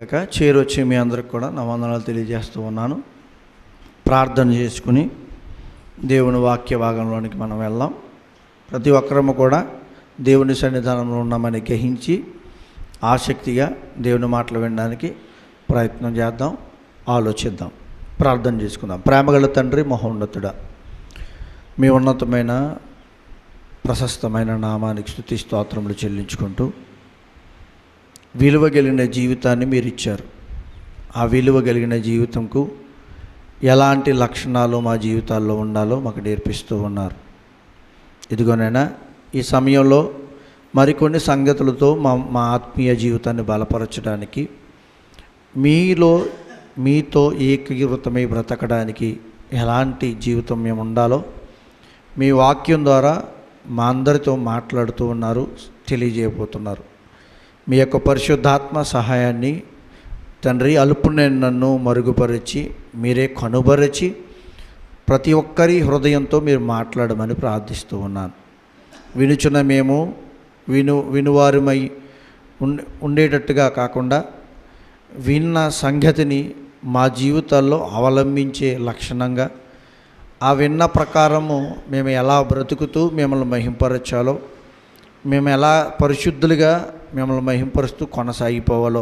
చేరొచ్చి మీ అందరికి కూడా నా వందనాలు తెలియజేస్తూ ఉన్నాను. ప్రార్థన చేసుకుని దేవుని వాక్య భాగంలోనికి మనం వెళ్దాం. ప్రతి ఒక్కరము కూడా దేవుని సన్నిధానంలో ఉన్నామని గ్రహించి ఆసక్తిగా దేవుని మాటలు వినడానికి ప్రయత్నం చేద్దాం, ఆలోచిద్దాం, ప్రార్థన చేసుకుందాం. ప్రేమగల తండ్రి, మహోన్నతుడా, మీ ఉన్నతమైన ప్రశస్తమైన నామానికి స్తుతి స్తోత్రములు చెల్లించుకుంటూ విలువ కలిగిన జీవితాన్ని మీరు ఇచ్చారు. ఆ విలువ కలిగిన జీవితంకు ఎలాంటి లక్షణాలు మా జీవితాల్లో ఉండాలో మాకు నేర్పిస్తూ ఉన్నారు. ఇదిగోనైనా ఈ సమయంలో మరికొన్ని సంగతులతో మా ఆత్మీయ జీవితాన్ని బలపరచడానికి, మీతో ఏకీకృతమై బ్రతకడానికి ఎలాంటి జీవితం మేము ఉండాలో మీ వాక్యం ద్వారా మా అందరితో మాట్లాడుతూ ఉన్నారు, తెలియజేయబోతున్నారు. మీ యొక్క పరిశుద్ధాత్మ సహాయాన్ని తండ్రి, అలుపునే నన్ను మరుగుపరిచి మీరే కనుబరచి ప్రతి ఒక్కరి హృదయంతో మీరు మాట్లాడమని ప్రార్థిస్తూ ఉన్నాను. వినుచున్న మేము వినువారిమై ఉండేటట్టుగా కాకుండా విన్న సంగతిని మా జీవితాల్లో అవలంబించే లక్షణంగా, ఆ విన్న ప్రకారము మేము ఎలా బ్రతుకుతూ మిమ్మల్ని మహింపరచాలో, మేము ఎలా పరిశుద్ధులుగా మిమ్మల్ని మహింపరుస్తూ కొనసాగిపోవాలో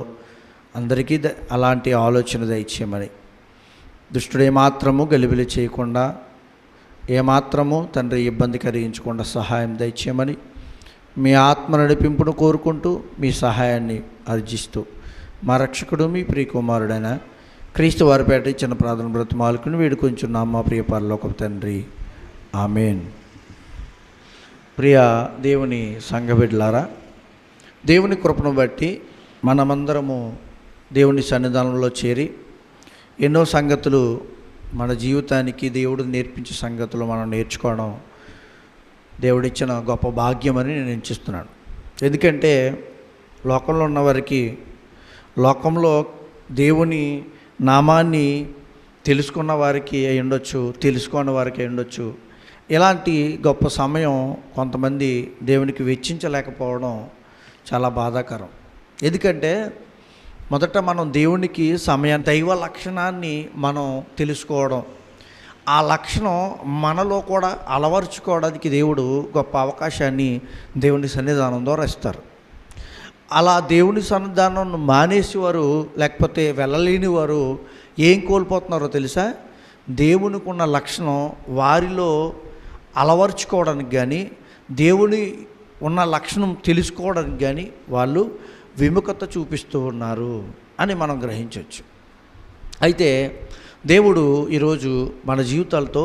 అందరికీ అలాంటి ఆలోచన దయచేయమని, దుష్టుడు ఏమాత్రము గలిబిలి చేయకుండా, ఏమాత్రము తండ్రి ఇబ్బంది కలిగించకుండా సహాయం దయచేయమని మీ ఆత్మ నడిపింపును కోరుకుంటూ మీ సహాయాన్ని అర్జిస్తూ మా రక్షకుడు మీ ప్రియకుమారుడైన క్రీస్తు వారిపేట ఇచ్చిన ప్రార్థన బ్రతిమాలుకుని వేడుకొంచున్నాం మా ప్రియ పరలోకపు తండ్రి, ఆమేన్. ప్రియ దేవుని సంఘబిడ్డలారా, దేవుని కృపను బట్టి మనమందరము దేవుని సన్నిధానంలో చేరి ఎన్నో సంగతులు మన జీవితానికి దేవుడు నేర్పించే సంగతులు మనం నేర్చుకోవడం దేవుడిచ్చిన గొప్ప భాగ్యమని నేను ఎంచిస్తున్నాను. ఎందుకంటే లోకంలో ఉన్నవారికి, లోకంలో దేవుని నామాన్ని తెలుసుకున్న వారికి అయి ఉండొచ్చు, తెలుసుకున్న వారికి అయి ఉండొచ్చు, ఇలాంటి గొప్ప సమయం కొంతమంది దేవునికి వెచ్చించలేకపోవడం చాలా బాధాకరం. ఎందుకంటే మొదట మనం దేవునికి సమయం, దైవ లక్షణాన్ని మనం తెలుసుకోవడం, ఆ లక్షణం మనలో కూడా అలవర్చుకోవడానికి దేవుడు గొప్ప అవకాశాన్ని దేవుని సన్నిధానం ద్వారా ఇస్తారు. అలా దేవుని సన్నిధానం మానేసేవారు, లేకపోతే వెళ్ళలేని వారు ఏం కోల్పోతున్నారో తెలుసా? దేవునికి ఉన్న లక్షణం వారిలో అలవర్చుకోవడానికి కానీ, దేవుని ఉన్న లక్షణం తెలుసుకోవడానికి కానీ వాళ్ళు విముఖత చూపిస్తూ ఉన్నారు అని మనం గ్రహించవచ్చు. అయితే దేవుడు ఈరోజు మన జీవితాలతో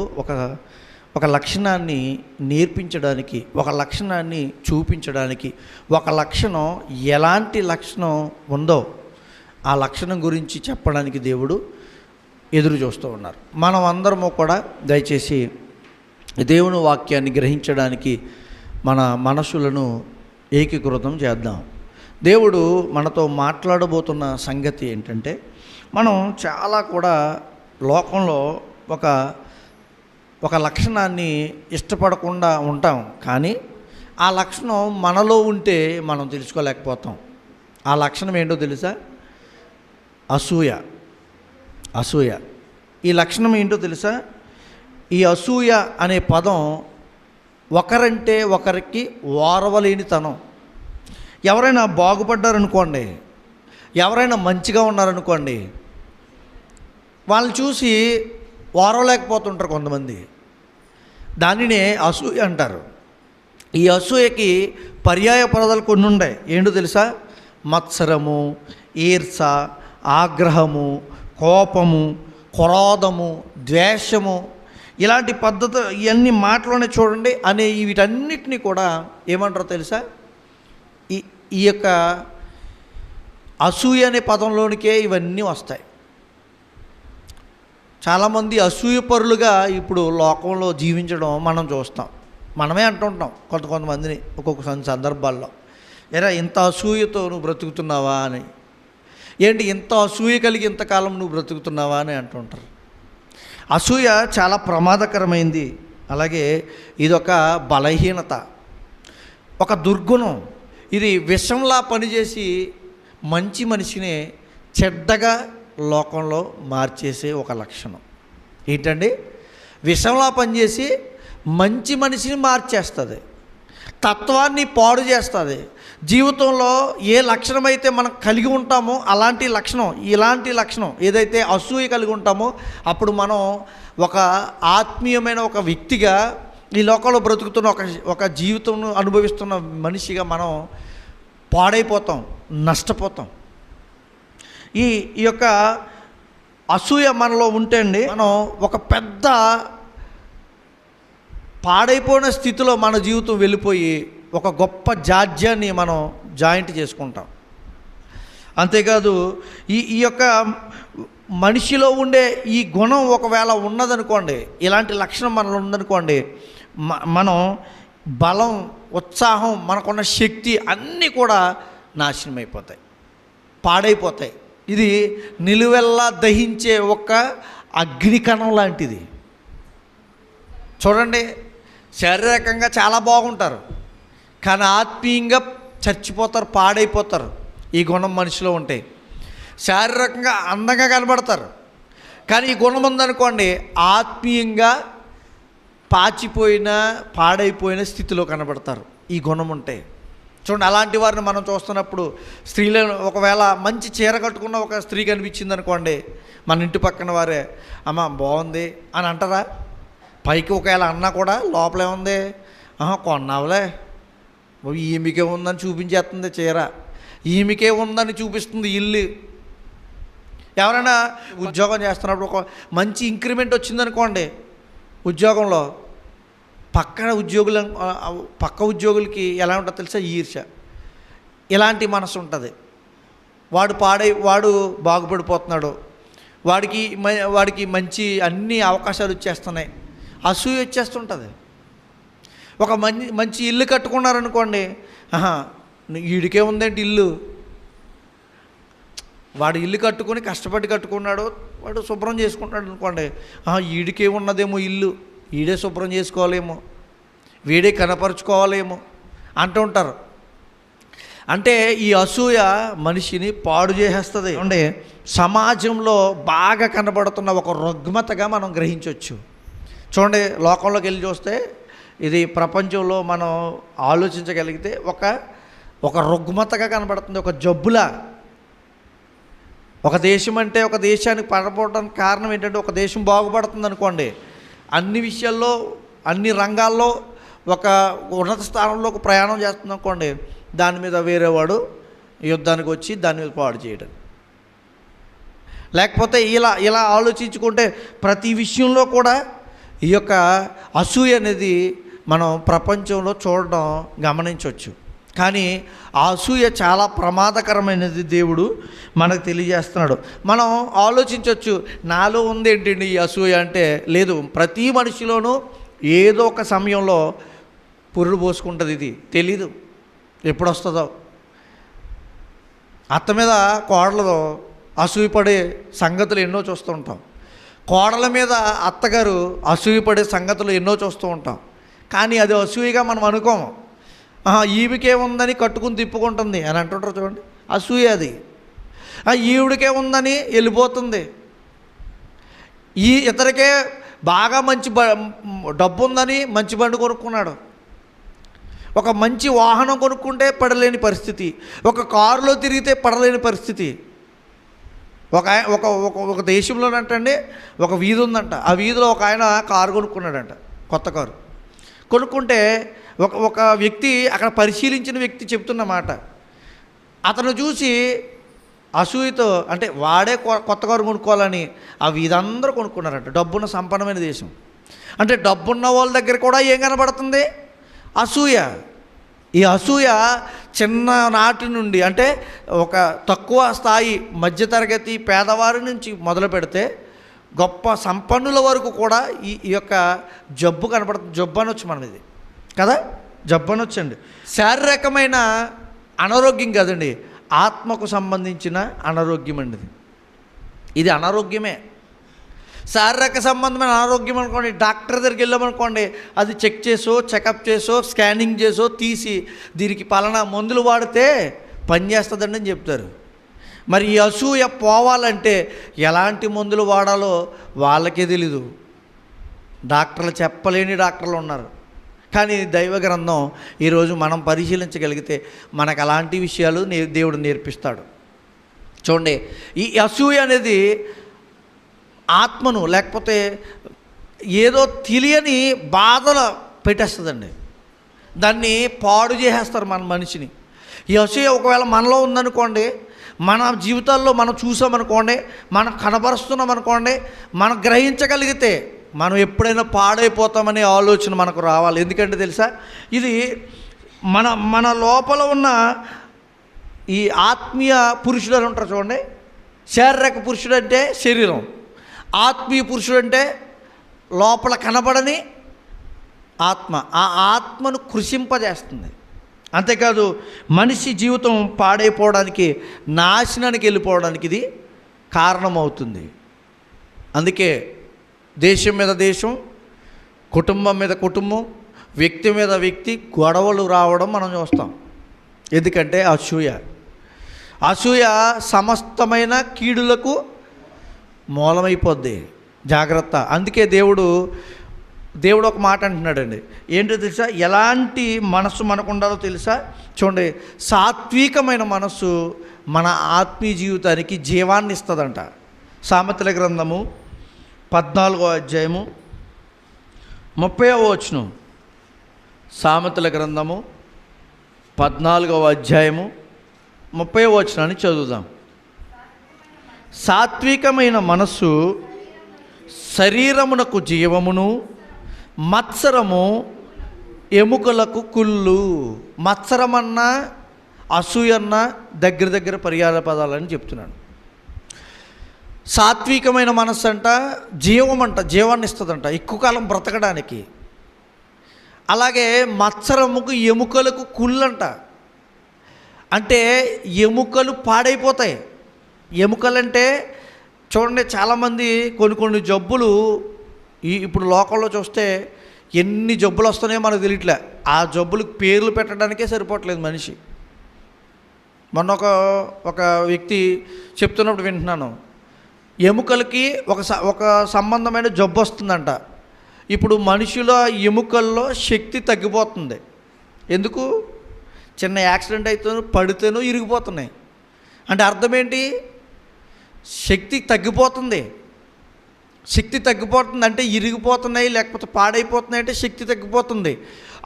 ఒక లక్షణాన్ని నేర్పించడానికి, ఒక లక్షణాన్ని చూపించడానికి, ఒక లక్షణం ఎలాంటి లక్షణం ఉందో ఆ లక్షణం గురించి చెప్పడానికి దేవుడు ఎదురు చూస్తూ ఉన్నారు. మనం అందరము కూడా దయచేసి దేవుని వాక్యాన్ని గ్రహించడానికి మన మనసులను ఏకీకృతం చేద్దాం. దేవుడు మనతో మాట్లాడబోతున్న సంగతి ఏంటంటే, మనం చాలా కూడా లోకంలో ఒక లక్షణాన్ని ఇష్టపడకుండా ఉంటాం, కానీ ఆ లక్షణం మనలో ఉంటే మనం తెలుసుకోలేకపోతాం. ఆ లక్షణం ఏంటో తెలుసా? అసూయ. ఈ లక్షణం ఏంటో తెలుసా? ఈ అసూయ అనే పదం ఒకరంటే ఒకరికి ఓర్వలేనితనం. ఎవరైనా బాగుపడ్డారనుకోండి, ఎవరైనా మంచిగా ఉన్నారనుకోండి, వాళ్ళని చూసి ఓర్వలేకపోతుంటారు కొంతమంది. దానినే అసూయ అంటారు. ఈ అసూయకి పర్యాయ పదాలు కొన్ని ఉన్నాయి. ఏంటో తెలుసా? మత్సరము, ఈర్ష, ఆగ్రహము, కోపము, క్రోధము, ద్వేషము, ఇలాంటి పద్ధతి, ఇవన్నీ మాటలోనే చూడండి అనే వీటన్నిటినీ కూడా ఏమంటారో తెలుసా? ఈ యొక్క అసూయ అనే పదంలోనికే ఇవన్నీ వస్తాయి. చాలామంది అసూయపరులుగా ఇప్పుడు లోకంలో జీవించడం మనం చూస్తాం. మనమే అంటుంటాం కొంతమందిని ఒక్కొక్క సందర్భాల్లో, ఎరా ఇంత అసూయతో నువ్వు బ్రతుకుతున్నావా అని, ఏంటి ఇంత అసూయ కలిగి ఇంతకాలం నువ్వు బ్రతుకుతున్నావా అని అంటుంటారు. అసూయ చాలా ప్రమాదకరమైంది. అలాగే ఇదొక బలహీనత, ఒక దుర్గుణం. ఇది విషంలా పనిచేసి మంచి మనిషిని చెడ్డగా లోకంలో మార్చేసే ఒక లక్షణం ఏంటండి? విషంలా పనిచేసి మంచి మనిషిని మార్చేస్తుంది, తత్వాన్ని పాడు చేస్తుంది. జీవితంలో ఏ లక్షణం అయితే మనం కలిగి ఉంటామో ఇలాంటి లక్షణం ఏదైతే అసూయ కలిగి ఉంటామో అప్పుడు మనం ఒక ఆత్మీయమైన ఒక వ్యక్తిగా ఈ లోకంలో బ్రతుకుతున్న ఒక జీవితం అనుభవిస్తున్న మనిషిగా మనం పాడైపోతాం, నష్టపోతాం. ఈ యొక్క అసూయ మనలో ఉంటే అండి, మనం ఒక పెద్ద పాడైపోయిన స్థితిలో మన జీవితం వెళ్ళిపోయి ఒక గొప్ప జాడ్యాన్ని మనం జాయింట్ చేసుకుంటాం. అంతేకాదు ఈ యొక్క మనిషిలో ఉండే ఈ గుణం ఒకవేళ ఉన్నదనుకోండి, ఇలాంటి లక్షణం మనలో ఉందనుకోండి, మనం బలం, ఉత్సాహం, మనకున్న శక్తి అన్నీ కూడా నాశనం అయిపోతాయి, పాడైపోతాయి. ఇది నిలువెల్లా దహించే ఒక అగ్నికణం లాంటిది. చూడండి, శారీరకంగా చాలా బాగుంటారు కానీ ఆత్మీయంగా చచ్చిపోతారు, పాడైపోతారు. ఈ గుణం మనిషిలో ఉంటే శారీరకంగా అందంగా కనబడతారు కానీ ఈ గుణం ఉందనుకోండి, ఆత్మీయంగా పాడైపోయిన స్థితిలో కనబడతారు ఈ గుణం ఉంటే. చూడండి, అలాంటి వారిని మనం చూస్తున్నప్పుడు స్త్రీలు ఒకవేళ మంచి చీర కట్టుకున్న ఒక స్త్రీ కనిపించింది అనుకోండి, మన ఇంటి పక్కన వారే అమ్మ బాగుంది అని అంటారా? పైకి ఒకవేళ అన్నా కూడా లోపల ఏముంది, కొన్నావులే, ఈమెకే ఉందని చూపించేస్తుంది చీర, ఈమెకే ఉందని చూపిస్తుంది ఇల్లు. ఎవరైనా ఉద్యోగం చేస్తున్నప్పుడు ఒక మంచి ఇంక్రిమెంట్ వచ్చిందనుకోండి ఉద్యోగంలో, పక్క ఉద్యోగులకి ఎలా ఉంటుందో తెలుసా? ఈర్ష్య. ఇలాంటి మనసు ఉంటుంది. వాడు బాగుపడిపోతున్నాడు, వాడికి మంచి అన్ని అవకాశాలు వచ్చేస్తున్నాయి, అసూయ వచ్చేస్తుంటుంది. ఒక మంచి ఇల్లు కట్టుకున్నారనుకోండి, వీడికే ఉందేంటి ఇల్లు, వాడు ఇల్లు కట్టుకొని కష్టపడి కట్టుకున్నాడు, వాడు శుభ్రం చేసుకుంటాడు అనుకోండి, వీడికే ఉన్నదేమో ఇల్లు, వీడే శుభ్రం చేసుకోవాలేమో, వీడే కనపరుచుకోవాలేమో అంటూ ఉంటారు. అంటే ఈ అసూయ మనిషిని పాడు చేసేస్తుంది. అంటే సమాజంలో బాగా కనబడుతున్న ఒక రుగ్మతగా మనం గ్రహించవచ్చు. చూడండి, లోకంలోకి వెళ్ళి చూస్తే ఇది ప్రపంచంలో మనం ఆలోచించగలిగితే ఒక రుగ్మతగా కనబడుతుంది, ఒక జబ్బులా. ఒక దేశం అంటే ఒక దేశానికి పడపోవడానికి కారణం ఏంటంటే, ఒక దేశం బాగుపడుతుంది అనుకోండి, అన్ని విషయాల్లో అన్ని రంగాల్లో ఒక ఉన్నత స్థానంలోకి ప్రయాణం చేస్తుంది అనుకోండి, దాని మీద వేరేవాడు యుద్ధానికి వచ్చి దాని మీద పాడు చేయడం. లేకపోతే ఇలా ఆలోచించుకుంటే ప్రతి విషయంలో కూడా ఈ యొక్క అసూయ అనేది మనం ప్రపంచంలో చూడడం గమనించవచ్చు. కానీ ఆ అసూయ చాలా ప్రమాదకరమైనది దేవుడు మనకు తెలియజేస్తున్నాడు. మనం ఆలోచించవచ్చు, నాలో ఉంది ఏంటండి ఈ అసూయ అంటే. లేదు, ప్రతి మనిషిలోనూ ఏదో ఒక సమయంలో పురుడు పోసుకుంటుంది. ఇది తెలీదు ఎప్పుడు వస్తుందో. అత్త మీద కోడలు అసూయపడే సంగతులు ఎన్నో చూస్తూ ఉంటాం, కోడల మీద అత్తగారు అసూయపడే సంగతులు ఎన్నో చూస్తూ ఉంటాం. కానీ అది అసూయగా మనం అనుకోము. ఈవికే ఉందని కట్టుకుని తిప్పుకుంటుంది అని అంటుంటారు చూడండి, అసూయ అది. ఈవిడికే ఉందని వెళ్ళిపోతుంది. ఇతరికే బాగా మంచి డబ్బు ఉందని మంచి బండి కొనుక్కున్నాడు, ఒక మంచి వాహనం కొనుక్కుంటే పడలేని పరిస్థితి, ఒక కారులో తిరిగితే పడలేని పరిస్థితి. ఒక దేశంలోనంటండి ఒక వీధి ఉందంట, ఆ వీధిలో ఒక ఆయన కారు కొనుక్కున్నాడంట, కొత్త కారు కొనుక్కుంటే ఒక వ్యక్తి అక్కడ పరిశీలించిన వ్యక్తి చెప్తున్న మాట, అతను చూసి అసూయతో, అంటే వాడే కొత్త కారు కొనుక్కోవాలని ఆ వీధి అందరూ కొనుక్కున్నారంట. డబ్బున్న సంపన్నమైన దేశం అంటే డబ్బున్న వాళ్ళ దగ్గర కూడా ఏం కనబడుతుంది? అసూయ. ఈ అసూయ చిన్ననాటి నుండి, అంటే ఒక తక్కువ స్థాయి మధ్యతరగతి పేదవారి నుంచి మొదలు పెడితే గొప్ప సంపన్నుల వరకు కూడా ఈ యొక్క జబ్బు కనపడుతుంది. జబ్బు అనొచ్చు మనం ఇది కదా, జబ్బు అనొచ్చండి. శారీరకమైన అనారోగ్యం కాదండి, ఆత్మకు సంబంధించిన అనారోగ్యం అండి ఇది అనారోగ్యమే. శారీరక సంబంధమైన అనారోగ్యం అనుకోండి, డాక్టర్ దగ్గరికి వెళ్ళామనుకోండి, అది చెక్ చేసో చెకప్ చేసో స్కానింగ్ చేసో తీసి దీనికి పలానా మందులు వాడితే పని చేస్తుందండి అని చెప్తారు. మరి ఈ అసూయ పోవాలంటే ఎలాంటి మందులు వాడాలో వాళ్ళకే తెలీదు. డాక్టర్లు చెప్పలేని డాక్టర్లు ఉన్నారు. కానీ దైవ గ్రంథం ఈరోజు మనం పరిశీలించగలిగితే మనకు అలాంటి విషయాలు దేవుడు నేర్పిస్తాడు. చూడండి, ఈ అసూయ అనేది ఆత్మను, లేకపోతే ఏదో తెలియని బాధలు పెట్టేస్తుందండి. దాన్ని పాడు చేసేస్తారు మన మనిషిని. ఈ అసూయ ఒకవేళ మనలో ఉందనుకోండి, మన జీవితాల్లో మనం చూసామనుకోండి, మనం కనబరుస్తున్నాం అనుకోండి, మనం గ్రహించగలిగితే మనం ఎప్పుడైనా పాడైపోతామనే ఆలోచన మనకు రావాలి. ఎందుకంటే తెలుసా, ఇది మన లోపల ఉన్న ఈ ఆత్మీయ పురుషుడు అని ఉంటారు చూడండి. శారీరక పురుషుడు అంటే శరీరం, ఆత్మీయ పురుషుడు అంటే లోపల కనబడని ఆత్మ. ఆ ఆత్మను కృషింపజేస్తుంది. అంతేకాదు మనిషి జీవితం పాడైపోవడానికి, నాశనానికి వెళ్ళిపోవడానికి ఇది కారణమవుతుంది. అందుకే దేశం మీద దేశం, కుటుంబం మీద కుటుంబం, వ్యక్తి మీద వ్యక్తి గొడవలు రావడం మనం చూస్తాం. ఎందుకంటే అసూయ సమస్తమైన కీడులకు మూలమైపోద్ది. జాగ్రత్త. అందుకే దేవుడు ఒక మాట అంటున్నాడండి. ఏంటో తెలుసా, ఎలాంటి మనస్సు మనకు ఉండాలో తెలుసా? చూడండి, సాత్వికమైన మనస్సు మన ఆత్మీయ జీవితానికి జీవాన్ని ఇస్తుందంట. సామెతల గ్రంథము 14వ అధ్యాయము 30వ వచనం. సామెతల గ్రంథము 14వ అధ్యాయము 30వ వచనాన్ని చదువుదాం. సాత్వికమైన మనస్సు శరీరమునకు జీవమును, మత్సరము ఎముకలకు కుళ్ళు. మత్సరమన్నా అసూయన్నా దగ్గర పర్యాయ పదాలని చెప్తున్నాను. సాత్వికమైన మనస్సు అంట జీవాన్ని ఇస్తుందంట, ఎక్కువ కాలం బ్రతకడానికి. అలాగే మత్సరముకు ఎముకలకు కుళ్ళంట, అంటే ఎముకలు పాడైపోతాయి. ఎముకలంటే చూడండి, చాలామంది కొన్ని జబ్బులు ఇప్పుడు లోకంలో చూస్తే ఎన్ని జబ్బులు వస్తున్నాయో మనకు తెలియట్లే. ఆ జబ్బులకు పేర్లు పెట్టడానికే సరిపోవట్లేదు మనిషి. మొన్న ఒక వ్యక్తి చెప్తున్నప్పుడు వింటున్నాను, ఎముకలకి ఒక సంబంధమైన జబ్బు వస్తుందంట. ఇప్పుడు మనిషిల ఎముకల్లో శక్తి తగ్గిపోతుంది. ఎందుకు? చిన్న యాక్సిడెంట్ అయితే పడితేనో ఇరిగిపోతున్నాయి. అంటే అర్థం ఏంటి? శక్తి తగ్గిపోతుంది అంటే ఇరిగిపోతున్నాయి, లేకపోతే పాడైపోతున్నాయి అంటే శక్తి తగ్గిపోతుంది.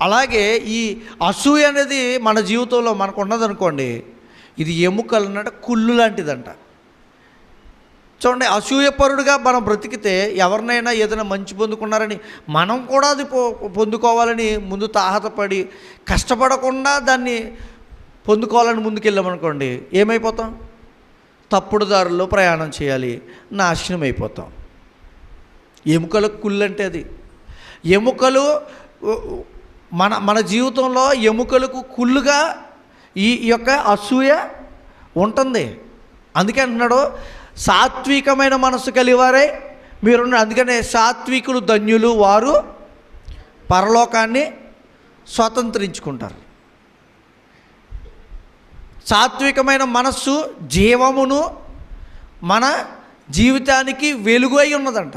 అలాగే ఈ అసూయ అనేది మన జీవితంలో మనకు ఉన్నదనుకోండి, ఇది ఎముకలన్నట కుళ్ళు లాంటిదంట. చూడండి, అసూయపరుడుగా మనం బ్రతికితే ఎవరినైనా ఏదైనా మంచి పొందుకున్నారని మనం కూడా అది పొందుకోవాలని ముందు తాహతపడి కష్టపడకుండా దాన్ని పొందుకోవాలని ముందుకెళ్ళామనుకోండి, ఏమైపోతాం? తప్పుడు దారుల్లో ప్రయాణం చేయాలి, నాశనం అయిపోతాం. ఎముకలకు కుళ్ళు అంటే అది. ఎముకలు మన జీవితంలో ఎముకలకు కుళ్ళుగా ఈ యొక్క అసూయ ఉంటుంది. అందుకే అంటున్నాడు, సాత్వికమైన మనసు కలివారే మీరు. అందుకనే సాత్వికులు ధన్యులు, వారు పరలోకాన్ని స్వతంత్రించుకుంటారు. సాత్వికమైన మనస్సు జీవమును, మన జీవితానికి వెలుగు అయి ఉన్నదంట.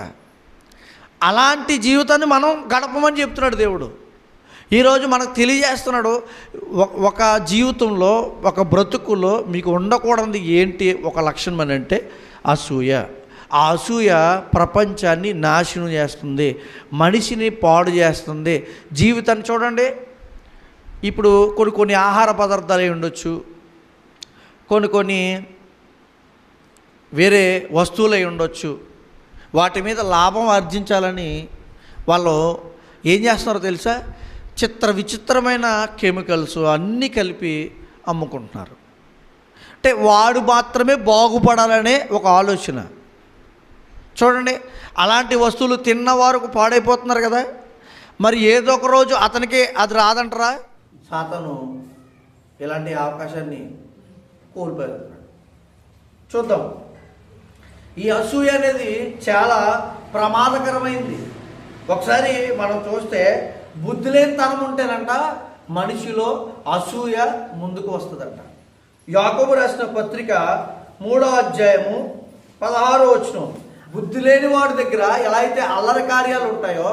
అలాంటి జీవితాన్ని మనం గడపమని చెప్తున్నాడు దేవుడు. ఈరోజు మనకు తెలియజేస్తున్నాడు, ఒక జీవితంలో, ఒక బ్రతుకులో మీకు ఉండకూడదు ఏంటి ఒక లక్షణం అని అంటే అసూయ. ఆ అసూయ ప్రపంచాన్ని నాశనం చేస్తుంది, మనిషిని పాడు చేస్తుంది, జీవితాన్ని. చూడండి, ఇప్పుడు కొన్ని ఆహార పదార్థాలు అయి ఉండొచ్చు, కొన్ని వేరే వస్తువులు అయి ఉండొచ్చు. వాటి మీద లాభం ఆర్జించాలని వాళ్ళు ఏం చేస్తున్నారో తెలుసా? విచిత్రమైన కెమికల్స్ అన్నీ కలిపి అమ్ముకుంటున్నారు. అంటే వాడు మాత్రమే బాగుపడాలనే ఒక ఆలోచన. చూడండి, అలాంటి వస్తువులు తిన్నవారు పాడైపోతున్నారు కదా. మరి ఏదో ఒక రోజు అతనికి అది రాదంటారా? సాతాను ఇలాంటి అవకాశాన్ని కోల్పోతున్నాడు. చూద్దాం. ఈ అసూయ అనేది చాలా ప్రమాదకరమైంది. ఒకసారి మనం చూస్తే బుద్ధి లేని తనం ఉంటేనంట మనిషిలో అసూయ ముందుకు వస్తుందంట. యాకోబు రాసిన పత్రిక 3వ అధ్యాయము 16వ వచనం. బుద్ధి లేని వాడి దగ్గర ఎలా అయితే అల్లరి కార్యాలు ఉంటాయో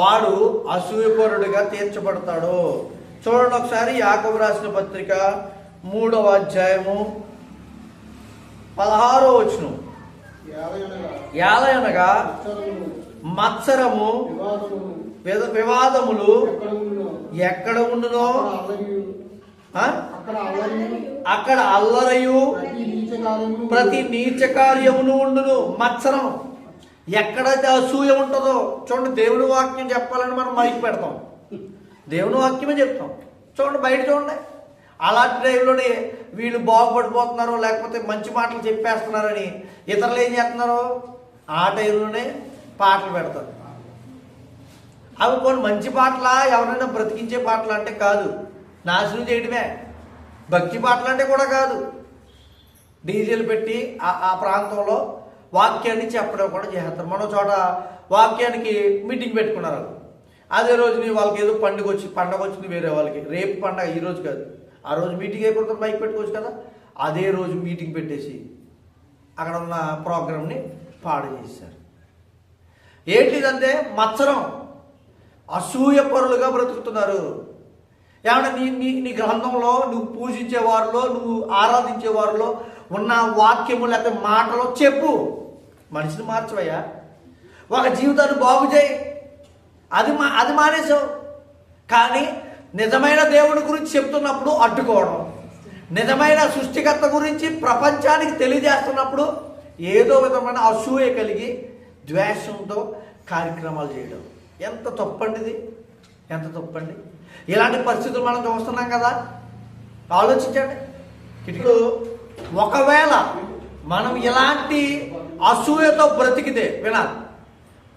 వాడు అసూయపరుడిగా తీర్చబడతాడు. చూడండి ఒకసారి యాకోబు రాసిన పత్రిక 3వ అధ్యాయము 16వ వచనం. ఏలయనగా మత్సరము వివాదములు ఎక్కడ ఉండునో అక్కడ అల్లరయు ప్రతి నీచ కార్యమును ఉండును. మత్సరం ఎక్కడైతే అసూయ ఉంటుందో చూడండి. దేవుని వాక్యం చెప్పాలని మనం మైక్ పెడతాం, దేవుని వాక్యమే చెప్తాం. చూడండి బయట చూడండి, అలాంటి టైంలోనే వీళ్ళు బాగుపడిపోతున్నారు లేకపోతే మంచి మాటలు చెప్పేస్తున్నారని ఇతరులు ఏం చేస్తున్నారు, ఆ టైంలోనే పాటలు పెడతారు. అవి కొన్ని మంచి పాటలా, ఎవరైనా బ్రతికించే పాటలు అంటే కాదు, నాశనం చేయడమే. భక్తి పాటలు అంటే కూడా కాదు, డీజేలు పెట్టి ఆ ప్రాంతంలో వాక్యాన్ని చెప్పడం కూడా చేస్తారు. మన చోట వాక్యానికి మీటింగ్ పెట్టుకున్నారు. అదే రోజుని వాళ్ళకి ఏదో పండుగ వచ్చింది వేరే వాళ్ళకి, రేపు పండగ, ఈ రోజు కాదు, ఆ రోజు మీటింగ్ అయిపోతుంది, మైక్ పెట్టుకోవచ్చు కదా. అదే రోజు మీటింగ్ పెట్టేసి అక్కడ ఉన్న ప్రోగ్రామ్ని పాడు చేశారు. ఏంటిదంటే మత్సరం, అసూయ పరులుగా బ్రతుకుతున్నారు. ఏమన్నా నీ గ్రంథంలో నువ్వు పూజించే వారిలో, నువ్వు ఆరాధించే వారిలో ఉన్న వాక్యము లేకపోతే మాటలో చెప్పు. మనిషిని మార్చవయ్యా, ఒక జీవితాన్ని బాగు చేయి. అది మానేసావు. కానీ నిజమైన దేవుడి గురించి చెప్తున్నప్పుడు అడ్డుకోవడం, నిజమైన సృష్టికర్త గురించి ప్రపంచానికి తెలియజేస్తున్నప్పుడు ఏదో విధమైన అసూయ కలిగి ద్వేషంతో కార్యక్రమాలు చేయడం ఎంత తప్పండి ఇది, ఎంత తప్పండి. ఇలాంటి పరిస్థితులు మనం చూస్తున్నాం కదా. ఆలోచించండి. ఇప్పుడు ఒకవేళ మనం ఇలాంటి అసూయతో బ్రతికితే, వినాలి,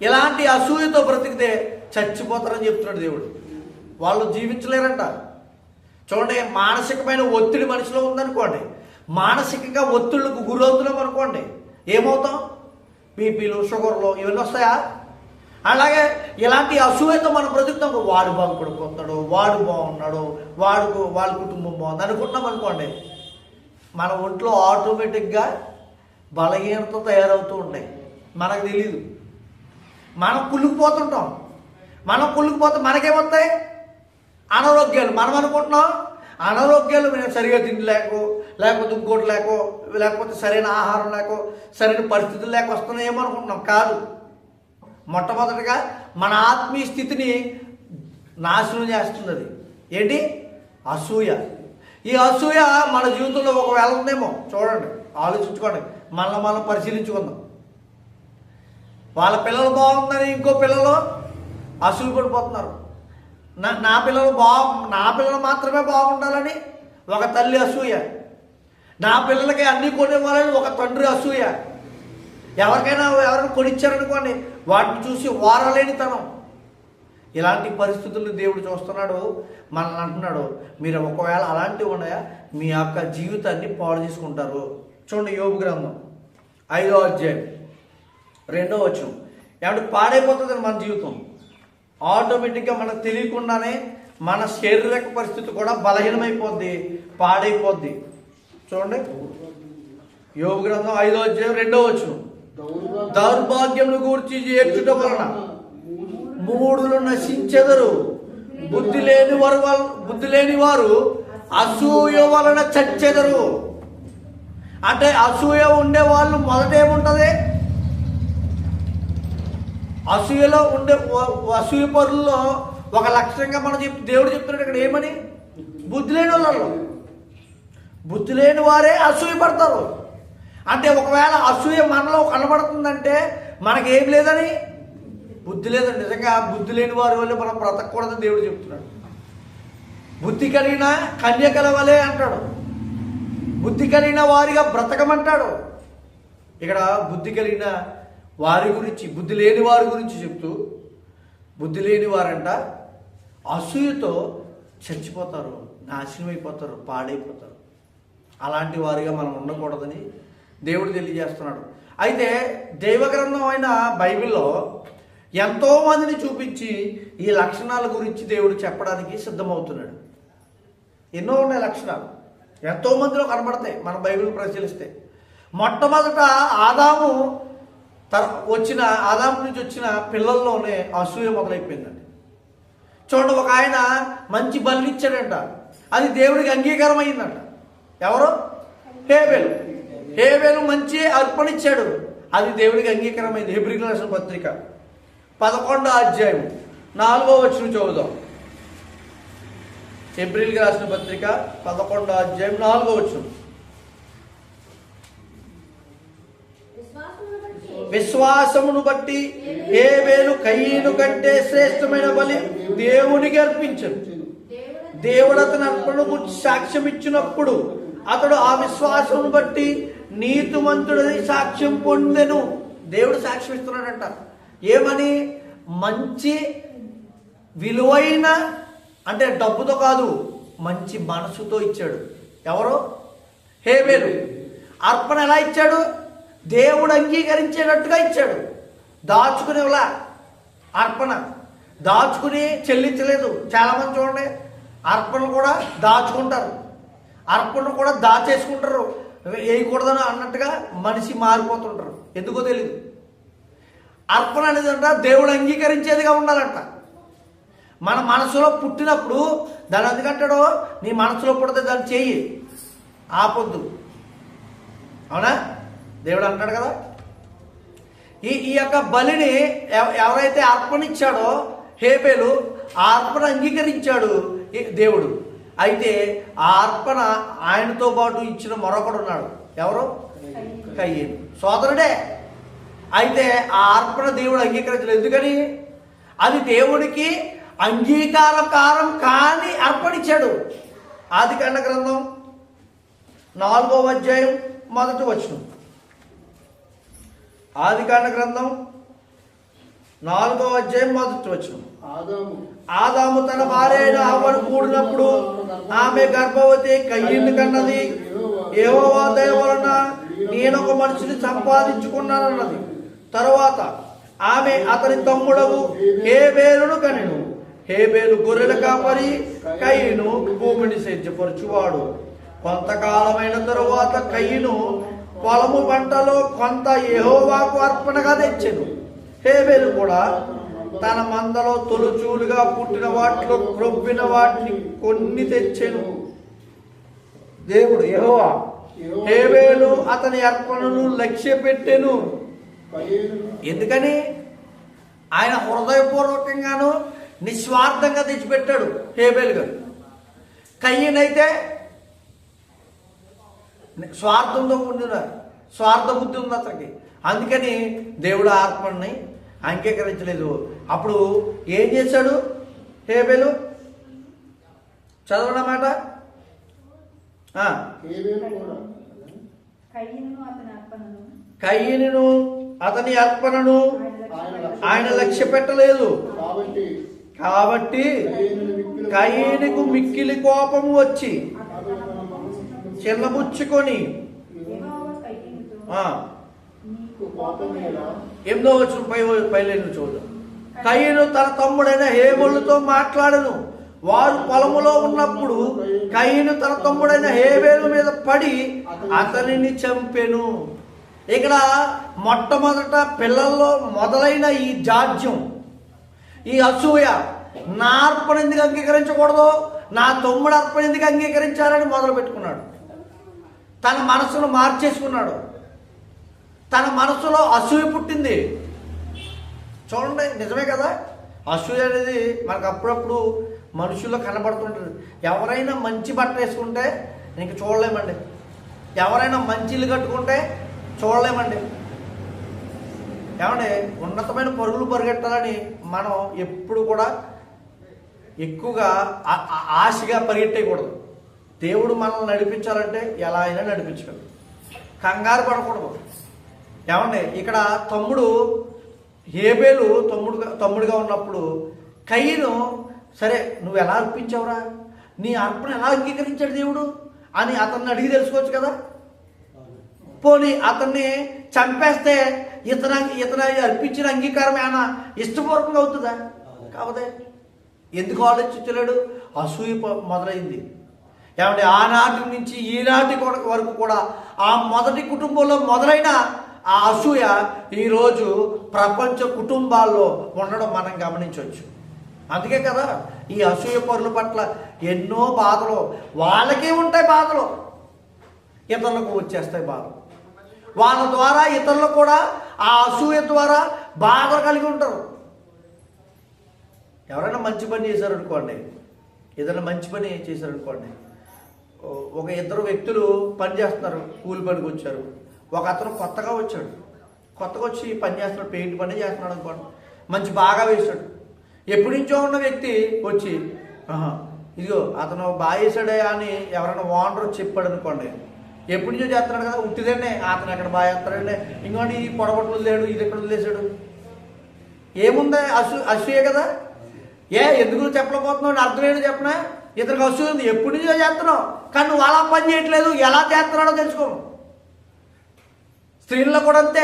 ఇలాంటి అసూయతో బ్రతికితే చచ్చిపోతారని చెప్తున్నాడు దేవుడు. వాళ్ళు జీవించలేరంట. చూడండి, మానసికమైన ఒత్తిడి మనిషిలో ఉందనుకోండి, మానసికంగా ఒత్తిళ్లకు గురవుతున్నాం అనుకోండి, ఏమవుతాం? బీపీలు, షుగర్లు ఇవన్నీ వస్తాయా? అలాగే ఇలాంటి అసూయతో మనం బ్రతుకుతాం. వాడు బాగుపడిపోతాడు, వాడు బాగున్నాడు, వాళ్ళ కుటుంబం బాగుంది అనుకుంటున్నాం అనుకోండి, మన ఒంట్లో ఆటోమేటిక్గా బలహీనత తయారవుతూ ఉంటాయి. మనకు తెలీదు. మనం కుళ్ళుకుపోతుంటాం. మనం కుళ్ళుకుపోతే మనకేమొస్తాయి? అనారోగ్యాలు. మనం అనుకుంటున్నాం అనారోగ్యాలు నేను సరిగా తినలేకో, లేకపోతే ఇంకోటి లేకపోతే సరైన ఆహారం లేకో, సరైన పరిస్థితులు లేక వస్తున్నాయేమో అనుకుంటున్నాం. కాదు. మొట్టమొదటిగా మన ఆత్మీయ స్థితిని నాశనం చేస్తుంది అది. ఏంటి? అసూయ. ఈ అసూయ మన జీవితంలో ఒకవేళ ఉందేమో చూడండి, ఆలోచించుకోండి, మనం పరిశీలించుకుందాం. వాళ్ళ పిల్లలు బాగుందని ఇంకో పిల్లలు అసూయ పడిపోతున్నారు. నా పిల్లలు మాత్రమే బాగుండాలని ఒక తల్లి అసూయ, నా పిల్లలకి అన్నీ కొనివ్వాలని ఒక తండ్రి అసూయ. ఎవరైనా కొనిచ్చారనుకోండి, వాటిని చూసి వారలేనితనం. ఇలాంటి పరిస్థితులను దేవుడు చూస్తున్నాడు. మనల్ని అంటున్నాడు, మీరు ఒకవేళ అలాంటివి ఉన్నాయా మీ యొక్క జీవితాన్ని పాడు చేసుకుంటారు. చూడండి, యోబు గ్రంథం 5వ అధ్యాయం 2వ వచనం. ఏమంటే పాడైపోతుంది మన జీవితం. ఆటోమేటిక్గా మనకు తెలియకుండానే మన శారీరక పరిస్థితి కూడా బలహీనమైపోద్ది, పాడైపోద్ది. చూడండి, యోబు గ్రంథం 5వ అధ్యాయం 2వ వచనం. దౌర్భాగ్యమును గూర్చి ఏడ్చుట వలన మూఢులు నశించెదరు, బుద్ధి లేని వారు అసూయ వలన చచ్చెదరు. అంటే అసూయ ఉండే వాళ్ళు మొదట ఏముంటుంది? అసూయలో ఉండే అసూయ పరుల్లో ఒక లక్ష్యంగా మనం దేవుడు చెప్తున్నాడు ఇక్కడ ఏమని? బుద్ధి లేని వాళ్ళు, బుద్ధి లేని వారే అసూయ పడతారు. అంటే ఒకవేళ అసూయ మనలో కనబడుతుందంటే మనకేం లేదని, బుద్ధి లేదని. నిజంగా బుద్ధి లేని వారి వల్ల మనం బ్రతకూడదని దేవుడు చెప్తున్నాడు. బుద్ధి కలిగిన కన్యకల వలె అంటాడు, బుద్ధి కలిగిన వారిగా బ్రతకమంటాడు. ఇక్కడ బుద్ధి కలిగిన వారి గురించి, బుద్ధి లేని వారి గురించి చెప్తూ, బుద్ధి లేని వారంట అసూయతో చచ్చిపోతారు, నాశనం అయిపోతారు, పాడైపోతారు. అలాంటి వారిగా మనం ఉండకూడదని దేవుడు తెలియజేస్తున్నాడు. అయితే దైవగ్రంథం అయిన బైబిల్లో ఎంతోమందిని చూపించి ఈ లక్షణాల గురించి దేవుడు చెప్పడానికి సిద్ధమవుతున్నాడు. ఎన్నో ఉన్నాయి లక్షణాలు, ఎంతోమందిలో కనబడతాయి మన బైబిల్ పరిశీలిస్తే. మొట్టమొదట ఆదాము ఆదాము నుంచి వచ్చిన పిల్లల్లోనే అసూయ మొదలైపోయిందండి. చూడండి, ఒక ఆయన మంచి బలి ఇచ్చాడంట, అది దేవుడికి అంగీకారం అయిందంట. ఎవరు? హేబేలు మంచి అర్పణ ఇచ్చాడు, అది దేవుడికి అంగీకారమైంది. హెబ్రీయులకు రాసిన పత్రిక 11వ అధ్యాయం 4వ వచనం చదువుదాం. హెబ్రీయులకు రాసిన పత్రిక 11వ అధ్యాయం 4వ వచనం. విశ్వాసమును బట్టి హేబేలు కయీను కంటే శ్రేష్టమైన బలి దేవునికి అర్పించను. దేవుడు అతని అర్పణను గురించి సాక్ష్యం ఇచ్చినప్పుడు అతడు ఆ విశ్వాసమును బట్టి నీతిమంతుడని సాక్ష్యం పొందెను. దేవుడు సాక్ష్యం ఇస్తున్నాడంట. ఏమని? మంచి విలువైన, అంటే డబ్బుతో కాదు, మంచి మనసుతో ఇచ్చాడు. ఎవరు? హేబేలు. అర్పణ ఎలా ఇచ్చాడు? దేవుడు అంగీకరించేటట్టుగా ఇచ్చాడు. దాచుకునేలా అర్పణ, దాచుకుని చెల్లించలేదు. చాలామంది చూడండి, అర్పణలు కూడా దాచుకుంటారు, అర్పణలు కూడా దాచేసుకుంటారు, వేయకూడదని అన్నట్టుగా మనిషి మారిపోతుంటారు. ఎందుకో తెలియదు. అర్పణ అనేది అంట దేవుడు అంగీకరించేదిగా ఉండాలంట. మన మనసులో పుట్టినప్పుడు దాన్ని ఎందుకంటాడో, నీ మనసులో పుడితే దాన్ని చెయ్యి, ఆపొద్దు. అవునా? దేవుడు అంటాడు కదా. ఈ యొక్క బలిని ఎవరైతే అర్పణ ఇచ్చాడో హేబేలు, ఆ అర్పణ అంగీకరించాడు దేవుడు. అయితే ఆ అర్పణ ఆయనతో పాటు ఇచ్చిన మరొకడు ఉన్నాడు. ఎవరు? కయీను, సోదరుడే. అయితే ఆ అర్పణ దేవుడు అంగీకరించలేదు. ఎందుకని? అది దేవుడికి అంగీకారకారం కాని అర్పణించాడు. ఆదికాండ గ్రంథం 4వ అధ్యాయం 1వ వచనం. ఆదికాండ గ్రంథం 4వ అధ్యాయం 1వ వచనం. ఆదాము తన భార్య అయిన హవ్వను కూడినప్పుడు ఆమె గర్భవతి, కయీను కన్నది. యెహోవా దయ వలన నేనొక మనిషిని సంపాదించుకున్నానన్నది. తరువాత ఆమె అతని తమ్ముడవు హేబేలును కనెను. హేబేలు గొర్రెల కాపరి, కయీను భూమిని సేద్యపరచువాడు. కొంతకాలమైన తరువాత కయీను పొలము పంటలో కొంత యెహోవాకు అర్పణగా తెచ్చెను. హేబేలు కూడా తన మందలో తొలుచూలుగా పుట్టిన వాటిలో క్రొవ్విన వాటిని కొన్ని తెచ్చెను. దేవుడు యెహోవా హేబేలు అతని అర్పణను లక్ష్య పెట్టెను. ఎందుకని? ఆయన హృదయపూర్వకంగాను నిస్వార్థంగా తెచ్చిపెట్టాడు హేబేలు గారు. కయీను అయితే స్వార్థంతో ఉండిన, స్వార్థ బుద్ధి ఉంది అతనికి. అందుకని దేవుడు అర్పణని అంగీకరించలేదు. అప్పుడు ఏం చేశాడు హేబేలు? చదవనమాట. కయీనును అతని అర్పణను ఆయన లక్ష్య పెట్టలేదు. కాబట్టి కయీనుకు మిక్కిలి కోపము వచ్చి చిన్నబుచ్చుకొని 8వ వచనం పైలేను చూద్దాం. కయీను తన తమ్ముడైన హేబేలుతో మాట్లాడను. వారు పొలములో ఉన్నప్పుడు కయీను తన తమ్ముడైన హేబేలు మీద పడి అతనిని చంపెను. ఇక్కడ మొట్టమొదట పిల్లల్లో మొదలైన ఈ జాడ్యం, ఈ అసూయ, నా అర్పణ ఎందుకు అంగీకరించకూడదు, నా తమ్ముడు అర్పణ ఎందుకు అంగీకరించాలని మొదలు పెట్టుకున్నాడు. తన మనసును మార్చేసుకున్నాడు. తన మనసులో అసూయ పుట్టింది. చూడండి, నిజమే కదా. అసూయ అనేది మనకు అప్పుడప్పుడు మనుషుల్లో కనబడుతుంటుంది. ఎవరైనా మంచి బట్టలు వేసుకుంటే ఇంక చూడలేమండి. ఎవరైనా మంచి ఇల్లు కట్టుకుంటే చూడలేమండి. ఏమంటే ఉన్నతమైన పరుగులు పరిగెట్టాలని మనం ఎప్పుడు కూడా ఎక్కువగా ఆశగా పరిగెట్టేయకూడదు. దేవుడు మనల్ని నడిపించాలంటే ఎలా అయినా నడిపించగలడు. కంగారు పడకూడదు. ఏమండి ఇక్కడ తమ్ముడు హేబేలు తమ్ముడుగా ఉన్నప్పుడు కయీను, సరే నువ్వు ఎలా అర్పించావురా, నీ అర్పణ ఎలా అంగీకరించాడు దేవుడు అని అతన్ని అడిగి తెలుసుకోవచ్చు కదా. పోనీ అతన్ని చంపేస్తే ఇతను అర్పించిన అంగీకారం ఏమైనా ఇష్టపూర్వకంగా అవుతుందా? కావదే. ఎందుకు ఆలోచించలేడు? అసూయ మొదలైంది. ఏమంటే ఆనాటి నుంచి ఈనాటి వరకు కూడా ఆ మొదటి కుటుంబంలో మొదలైన ఆ అసూయ ఈరోజు ప్రపంచ కుటుంబాల్లో ఉండడం మనం గమనించవచ్చు. అందుకే కదా ఈ అసూయ పరుల పట్ల ఎన్నో బాధలు, వాళ్ళకే ఉంటాయి బాధలు, ఇతరులకు వచ్చేస్తాయి బాధలు. వాళ్ళ ద్వారా ఇతరులు కూడా ఆ అసూయ ద్వారా బాధ కలిగి ఉంటారు. ఎవరైనా మంచి పని చేశారనుకోండి, ఏదైనా మంచి పని చేశారనుకోండి, ఒక ఇద్దరు వ్యక్తులు పని చేస్తున్నారు, కూలి పనికి వచ్చారు. ఒక అతను కొత్తగా వచ్చాడు, కొత్తగా వచ్చి పని చేస్తున్నాడు, పెయింట్ పని చేస్తున్నాడు అనుకోండి, మంచి బాగా వేశాడు. ఎప్పటి నుంచో ఉన్న వ్యక్తి వచ్చి ఇదిగో అతను బాగా వేసాడే అని ఎవరైనా ఓనర్ చెప్పాడు అనుకోండి, ఎప్పటి నుంచో చేస్తున్నాడు కదా, ఉట్టిదండి అతను ఎక్కడ బాగా చేస్తాడండి, ఇంకోటి ఈ పొడబట్లు వదిలేడు, ఇది ఎక్కడ వదిలేశాడు, ఏముంది అసూయే కదా. ఎందుకు చెప్పలేకపోతున్నావు, అర్థం ఏంటో చెప్పనా, ఇతనికి అసూయ ఉంది, ఎప్పటి నుంచో చేస్తున్నావు, కానీ నువ్వు అలా పని చేయట్లేదు, ఎలా చేస్తున్నాడో తెలుసుకో. స్త్రీల్లో కూడా అంతే,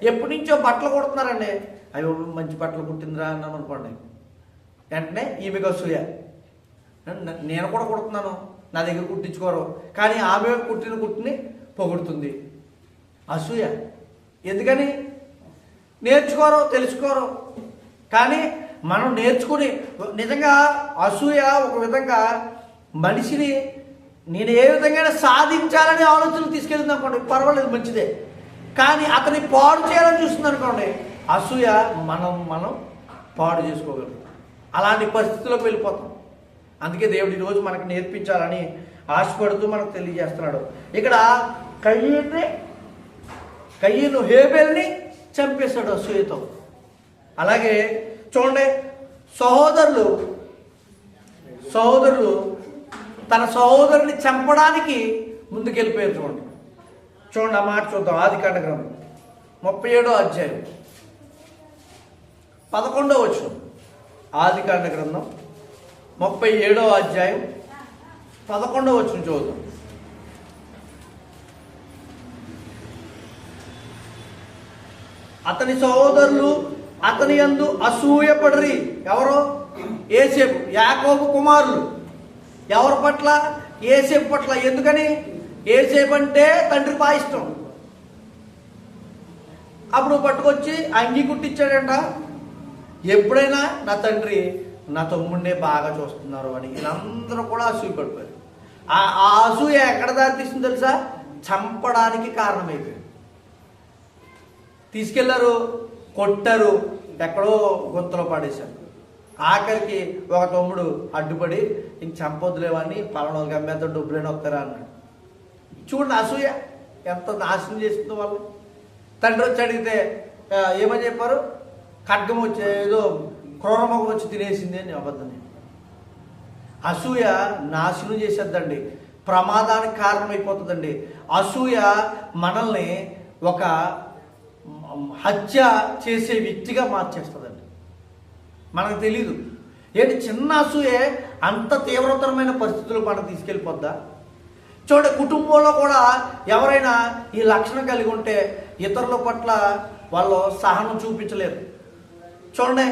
ఎప్పటి నుంచో బట్టలు కుడుతున్నారండి, అవి మంచి బట్టలు కుట్టిందిరా అన్నాను అనుకోండి, వెంటనే ఈమెకు అసూయ, నేను కూడా కుడుతున్నాను, నా దగ్గర కుట్టించుకోరు, కానీ ఆమె కుట్టిని పొగుడుతుంది. అసూయ. ఎందుకని? నేర్చుకోరు, తెలుసుకోరు. కానీ మనం నేర్చుకుని నిజంగా అసూయ ఒక విధంగా మనిషిని నేను ఏ విధంగా సాధించాలనే ఆలోచనలు తీసుకెళ్తుంది అనుకోండి, పర్వాలేదు మంచిదే. కానీ అతన్ని పాడు చేయాలని చూస్తుంది అనుకోండి, అసూయ మనం పాడు చేసుకోగలం. అలాంటి పరిస్థితుల్లోకి వెళ్ళిపోతాం. అందుకే దేవుడు ఈరోజు మనకు నేర్పించాలని ఆశపడుతూ మనకు తెలియజేస్తున్నాడు. ఇక్కడ కయ్యను హేబెల్ని చంపేశాడు అసూయతో. అలాగే చూడండి, సహోదరులు తన సహోదరుని చంపడానికి ముందుకెళ్ళిపోయారు. చూడండి ఆ మాట చూద్దాం. ఆదికాండ గ్రంథం 37వ అధ్యాయం 11వ వచనం. ఆదికాండ గ్రంథం 37వ అధ్యాయం 11వ వచనం చూద్దాం. అతని సహోదరులు అతని యందు అసూయపడరి. ఎవరు? యోసేపు, యాకోబు కుమారులు. ఎవరి పట్ల? యోసేపు పట్ల. ఎందుకని? యోసేపు అంటే తండ్రి బాగా ఇష్టం. అప్పుడు పట్టుకొచ్చి అంగి కుట్టించాడంట. ఎప్పుడైనా నా తండ్రి నా తమ్ముడినే బాగా చూస్తున్నారు అని వీళ్ళందరూ కూడా అసూయ పడిపోయారు. ఆ అసూయ ఎక్కడ దారితీస్తుంది తెలుసా? చంపడానికి కారణమైపోయింది. తీసుకెళ్లారు, కొట్టారు, ఎక్కడో గుంతలో పడేశారు. ఆఖరికి ఒక తమ్ముడు అడ్డుపడి ఇంక చంపొద్దులేవని పలానోళ్ళకి అమ్మేంత డబ్బులైనా వస్తారా అన్నాడు. చూడండి అసూయ ఎంత నాశనం చేస్తుందో వాళ్ళు. తండ్రి వచ్చి అడిగితే ఏమని చెప్పారు? ఖడ్గం వచ్చి ఏదో క్రూరముఖం వచ్చి తినేసింది అని అబద్ధం. అసూయ నాశనం చేసేద్దండి, ప్రమాదానికి కారణమైపోతుందండి. అసూయ మనల్ని ఒక హత్య చేసే వ్యక్తిగా మార్చేస్తుందండి. మనకు తెలీదు. ఏంటి చిన్న అసూయే అంత తీవ్రతరమైన పరిస్థితులు మనకు తీసుకెళ్ళిపోద్దా? చూడండి, కుటుంబంలో కూడా ఎవరైనా ఈ లక్షణం కలిగి ఉంటే ఇతరుల పట్ల వాళ్ళు సహనం చూపించలేరు. చూడండి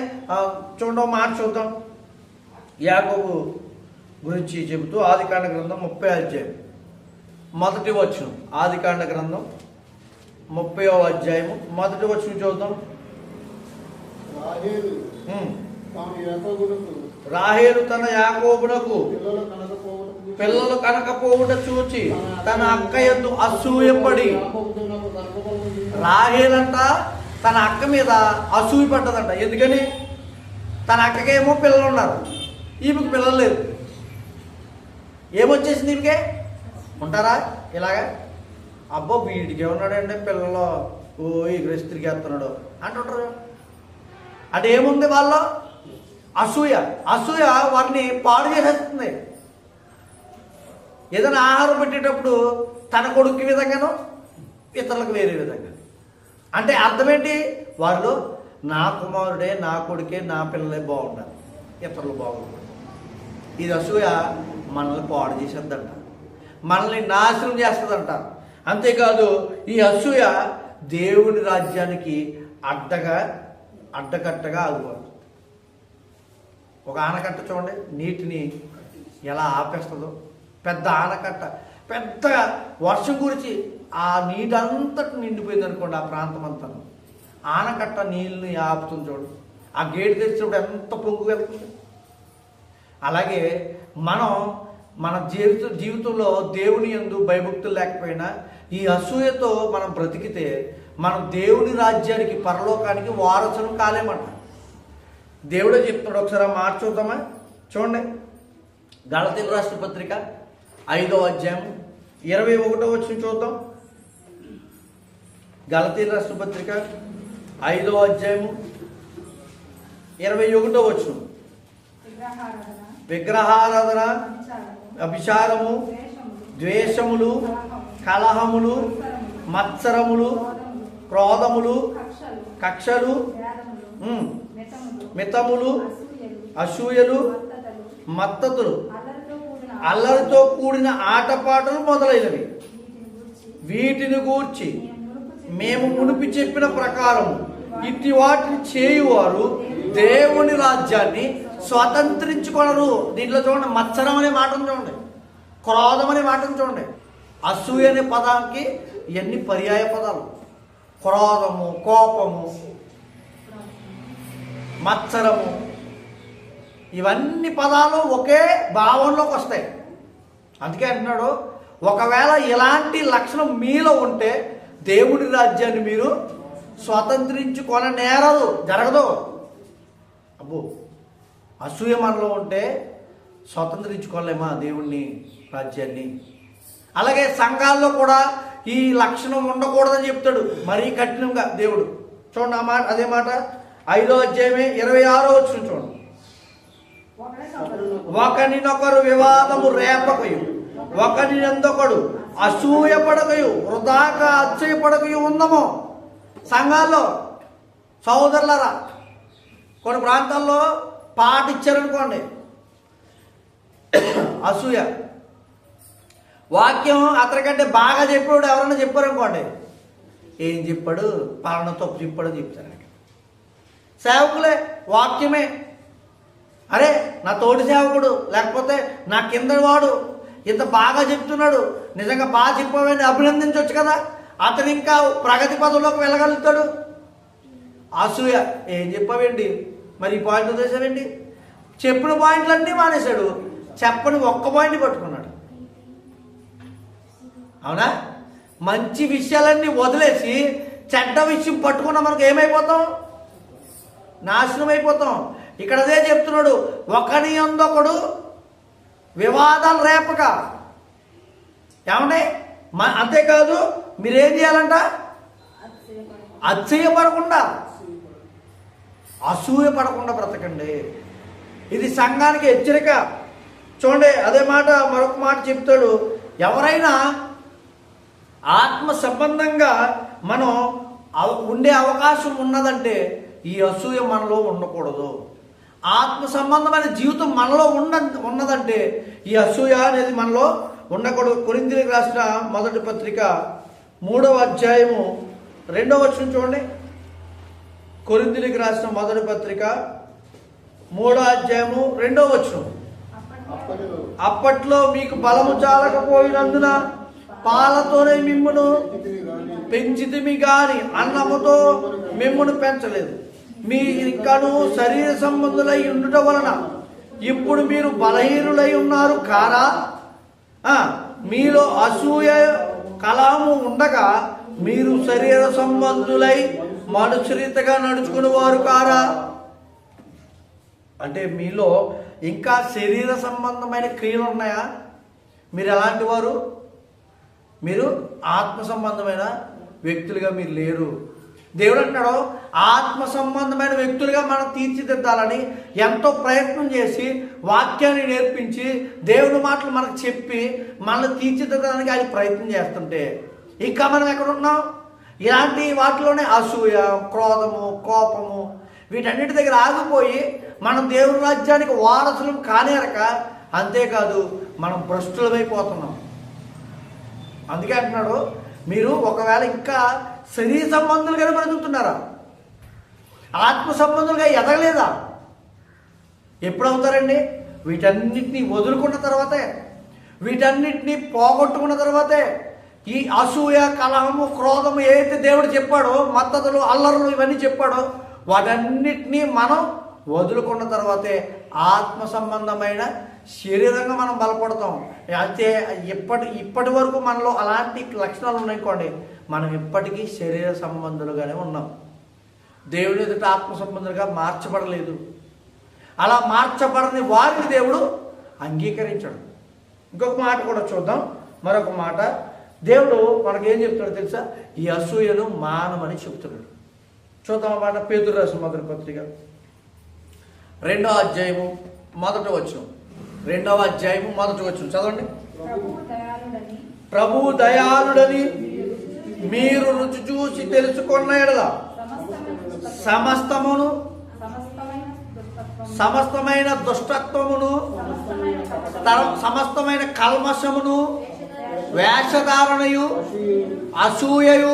మాట చూద్దాం. యాకోబు గురించి చెబుతూ ఆదికాండ గ్రంథం 30వ అధ్యాయం 1వ వచనం. ఆదికాండ గ్రంథం 30వ అధ్యాయము 1వ వచనం చూద్దాం. రాహేలు తన యాకోబునకు పిల్లలు కనకపోవుట చూచి తన అక్క యందు అసూయపడి. రాహేలంట తన అక్క మీద అసూయ పడ్డదంట. ఎందుకని? తన అక్కకేమో పిల్లలు ఉన్నారు, ఈమెకు పిల్లలు లేరు. ఏమొచ్చేసింది ఈమెకే? ఉంటారా ఇలాగా? అబ్బో వీడికి ఏమన్నాడంటే పిల్లలు ఎగురేసి తిరిగేస్తున్నాడు అంటుంటారు. అంటే ఏముంది వాళ్ళలో? అసూయ. అసూయ వారిని పాడు చేసేస్తుంది. ఏదైనా ఆహారం పెట్టేటప్పుడు తన కొడుకు విధంగానో ఇతరులకు వేరే విధంగా. అంటే అర్థం ఏంటి? వాళ్ళు నా కుమారుడే, నా కొడుకే, నా పిల్లలే బాగుండాలి, ఇతరులు బాగుండాలి. ఇది అసూయ మనల్ని పాడు చేసేద్దంట, మనల్ని నాశనం చేస్తుందంట. అంతేకాదు ఈ అసూయ దేవుని రాజ్యానికి అడ్డకట్టగా ఆగిపోతుంది. ఒక ఆనకట్ట చూడండి, నీటిని ఎలా ఆపేస్తుందో. పెద్ద ఆనకట్ట, పెద్ద వర్షం గురించి ఆ నీటంతటి నిండిపోయింది అనుకోండి, ఆ ప్రాంతం అంతా ఆనకట్ట నీళ్ళని ఆపుతుంది చూడు, ఆ గేటు తెచ్చినప్పుడు ఎంత పొంగు వెళ్తుంది. అలాగే మనం మన జీవితంలో దేవుని యందు భయభక్తులు లేకపోయినా ఈ అసూయతో మనం బ్రతికితే మనం దేవుని రాజ్యానికి, పరలోకానికి వారసులం కాలేమంట. దేవుడే చెప్తున్నాడు. ఒకసారి ఆ మాట చూద్దామా? చూడండి, గలతీయులకు రాసిన పత్రిక 5వ అధ్యాయం 21వ వచనం చూద్దాం. గలతీయులకు రాసిన పత్రిక 5వ అధ్యాయము 21వ వచనం. విగ్రహారాధన, అభిచారము, ద్వేషములు, కలహములు, మత్సరములు, క్రోధములు, కక్షలు, మితములు, అసూయలు, మత్తతులు, అల్లరితో కూడిన ఆటపాటలు మొదలైనవి. వీటిని గూర్చి మేము మునిపి చెప్పిన ప్రకారం ఇట్టి వాటిని చేయువారు దేవుని రాజ్యాన్ని స్వతంత్రించుకొనరు. దీంట్లో చూడండి, మత్సరం అనే మాటను చూడండి, క్రోధం అనే మాటను చూడండి. అసూయ అనే పదానికి ఇవన్నీ పర్యాయ పదాలు. క్రోధము, కోపము, మత్సరము, ఇవన్నీ పదాలు ఒకే భావంలోకి వస్తాయి. అందుకే అంటున్నాడు, ఒకవేళ ఇలాంటి లక్షణం మీలో ఉంటే దేవుని రాజ్యాన్ని మీరు స్వతంత్రించుకొననేరదు, జరగదు. అబ్బో, అసూయ మనలో ఉంటే స్వతంత్రించుకోలేమా దేవుణ్ణి, రాజ్యాన్ని? అలాగే సంఘాల్లో కూడా ఈ లక్షణం ఉండకూడదని చెప్తాడు మరీ కఠినంగా దేవుడు. చూడండి ఆ మాట, అదే మాట 5వ అధ్యాయమే 26వ వచనం చూడండి. ఒకరినొకరు వివాదము రేపకయు, ఒకరినందొకడు అసూయపడకయు, వృధాగా అచ్చయపడకయు ఉందము. సంఘాల్లో సహోదరులారా, కొన్ని ప్రాంతాల్లో పాట ఇచ్చారనుకోండి, అసూయ వాక్యం అతనికంటే బాగా చెప్పాడు ఎవరన్నా చెప్పారనుకోండి, ఏం చెప్పాడు, పాలన తప్పు చెప్పాడు చెప్తారు. సేవకులే వాక్యమే, అరే నా తోటి సేవకుడు లేకపోతే నా కింద వాడు ఇంత బాగా చెప్తున్నాడు, నిజంగా బాగా చెప్పావని అభినందించవచ్చు కదా, అతను ఇంకా ప్రగతి పదంలోకి వెళ్ళగలుగుతాడు. అసూయ, ఏం చెప్పావేంటి, మరి ఈ పాయింట్ వదిలేశావేంటి, చెప్పిన పాయింట్లన్నీ మానేశాడు, చెప్పని ఒక్క పాయింట్ పట్టుకున్నాడు. అవునా? మంచి విషయాలన్నీ వదిలేసి చెడ్డ విషయం పట్టుకున్న మనకు ఏమైపోతాం, నాశనం అయిపోతాం. ఇక్కడ అదే చెప్తున్నాడు, ఒకని అందొకడు వివాదాలు రేపక. ఏమంటే అంతేకాదు, మీరేం చేయాలంట, అసూయపడకుండా, అసూయ పడకుండా బ్రతకండి. ఇది సంఘానికి హెచ్చరిక. చూడండి, అదే మాట మరొక మాట చెప్తాడు, ఎవరైనా ఆత్మ సంబంధంగా మనం ఉండే అవకాశం ఉన్నదంటే ఈ అసూయ మనలో ఉండకూడదు. ఆత్మ సంబంధమైన జీవితం మనలో ఉన్నదంటే ఈ అసూయ అనేది మనలో ఉండకూడదు. కొరింథీయులకు రాసిన మొదటి పత్రిక 3వ అధ్యాయము 2వ వచనం చూడండి. కొరింథీయులకు రాసిన మొదటి పత్రిక 3వ అధ్యాయము 2వ వచనం. అప్పట్లో మీకు బలము చాలకపోయినందున పాలతోనే మిమ్మును పెంచితిమి గాని అన్నముతో మిమ్మును పెంచలేదు. మీరికను శరీర సంబంధులై ఉండుట వలన ఇప్పుడు మీరు బలహీనులై ఉన్నారు కారా? మీలో అసూయ కలహము ఉండగా మీరు శరీర సంబంధులై మనుషురీతగా నడుచుకుని వారు కారా? అంటే మీలో ఇంకా శరీర సంబంధమైన క్రియలు ఉన్నాయా? మీరు ఎలాంటి వారు? మీరు ఆత్మ సంబంధమైన వ్యక్తులుగా మీరు లేరు. దేవుడు అంటున్నాడు, ఆత్మ సంబంధమైన వ్యక్తులుగా మనం తీర్చిదిద్దాలని ఎంతో ప్రయత్నం చేసి వాక్యాన్ని నేర్పించి దేవుని మాటలు మనకు చెప్పి మనల్ని తీర్చిదిద్దడానికి ఆయన ప్రయత్నం చేస్తుంటే ఇంకా మనం ఎక్కడున్నాం? ఇలాంటి వాటిలోనే అసూయ, క్రోధము, కోపము, వీటన్నిటి దగ్గర ఆగిపోయి మనం దేవుని రాజ్యానికి వారసులం కానేరక, అంతేకాదు మనం భ్రష్టులమైపోతున్నాం. అందుకే అంటున్నాడు, మీరు ఒకవేళ ఇంకా శరీర సంబంధులుగానే బ్రతుకుతున్నారా, ఆత్మ సంబంధులుగా ఎదగలేదా? ఎప్పుడు అవుతారండి? వీటన్నిటినీ వదులుకున్న తర్వాతే, వీటన్నిటినీ పోగొట్టుకున్న తర్వాతే, ఈ అసూయ, కలహము, క్రోధము ఏదైతే దేవుడు చెప్పాడో, మత్తతులు, అల్లరులు ఇవన్నీ చెప్పాడో వాటన్నిటినీ మనం వదులుకున్న తర్వాతే ఆత్మ సంబంధమైన శరీరంగా మనం బలపడతాం. అయితే ఇప్పటి వరకు మనలో అలాంటి లక్షణాలు ఉన్నాయనుకోండి, మనం ఇప్పటికీ శరీర సంబంధులుగానే ఉన్నాం. దేవుని ఎదుట ఆత్మ సంబంధులుగా మార్చబడలేదు. అలా మార్చబడని వారిని దేవుడు అంగీకరించడు. ఇంకొక మాట కూడా చూద్దాం. మరొక మాట దేవుడు మనకేం చెప్తున్నాడు తెలుసా? ఈ అసూయను మానమని చెప్తున్నాడు. చూద్దాం అన్నమాట. పేతురు రాసిన మొదటి పత్రిక 2వ అధ్యాయము 1వ వచనం. 2వ అధ్యాయము 1వ వచనం చదవండి. ప్రభువు దయాళుడని మీరు రుచి చూసి తెలుసుకున్న ఎడల సమస్తమైన దుష్టత్వమును, సమస్తమైన కల్మషమును, వేషధారణయు, అసూయయు.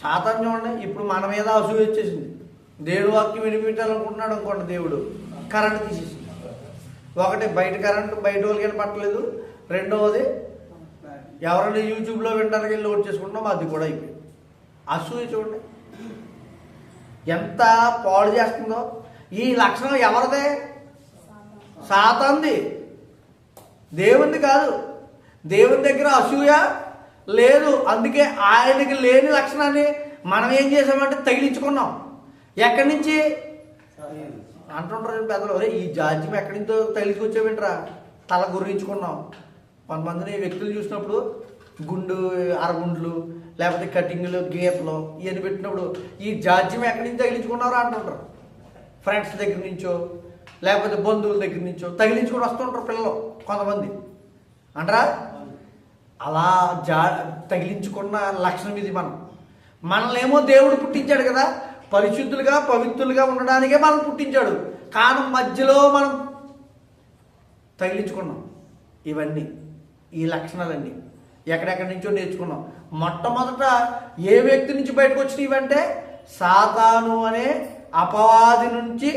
సాతాను చూడండి, ఇప్పుడు మన మీద అసూయ వచ్చేసింది. దేవుడు వాక్యం వినిపించాలనుకుంటున్నాడు అనుకోండి, దేవుడు కరెంట్ తీసేసింది. ఒకటి బయట కరెంట్ బయట వాళ్ళకి పట్టలేదు, రెండవది ఎవరైనా యూట్యూబ్లో వినడానికి వెళ్ళి ఓట్ చేసుకుంటాం, అది కూడా అయిపోయింది. అసూయ చూడండి ఎంత పాడు చేస్తుందో. ఈ లక్షణం ఎవరిదే? సాతానుది, దేవునిది కాదు. దేవుని దగ్గర అసూయ లేదు. అందుకే ఆయనకి లేని లక్షణాన్ని మనం ఏం చేసామంటే తగిలించుకున్నాం. ఎక్కడి నుంచి అంటుంటారు పెద్దలు, ఈ జాజ్యం ఎక్కడి నుంచో తగిలించుకొచ్చావేంట్రా, తల గుర్రించుకున్నాం. కొంతమందిని వ్యక్తులు చూసినప్పుడు గుండు, అరగుండ్లు, లేకపోతే కటింగ్లు, గీతలు ఇవన్నీ పెట్టినప్పుడు ఈ జాజ్యం ఎక్కడి నుంచి తగిలించుకున్నారో అంటుంటారు. ఫ్రెండ్స్ దగ్గర నుంచో లేకపోతే బంధువుల దగ్గర నుంచో తగిలించుకొని వస్తుంటారు పిల్లలు కొంతమంది అంటారా. అలా తగిలించుకున్న లక్షణం ఇది. మనల్నేమో దేవుడు పుట్టించాడు కదా, పరిశుద్ధులుగా పవిత్రులుగా ఉండడానికే మనం పుట్టించాడు. కానీ మధ్యలో మనం తగిలించుకున్నాం ఇవన్నీ, ఈ లక్షణాలన్నీ ఎక్కడెక్కడి నుంచో నేర్చుకున్నాం. మొట్టమొదట ఏ వ్యక్తి నుంచి బయటకు వచ్చినాయి ఇవంటే సాతాను అనే అపవాది నుంచి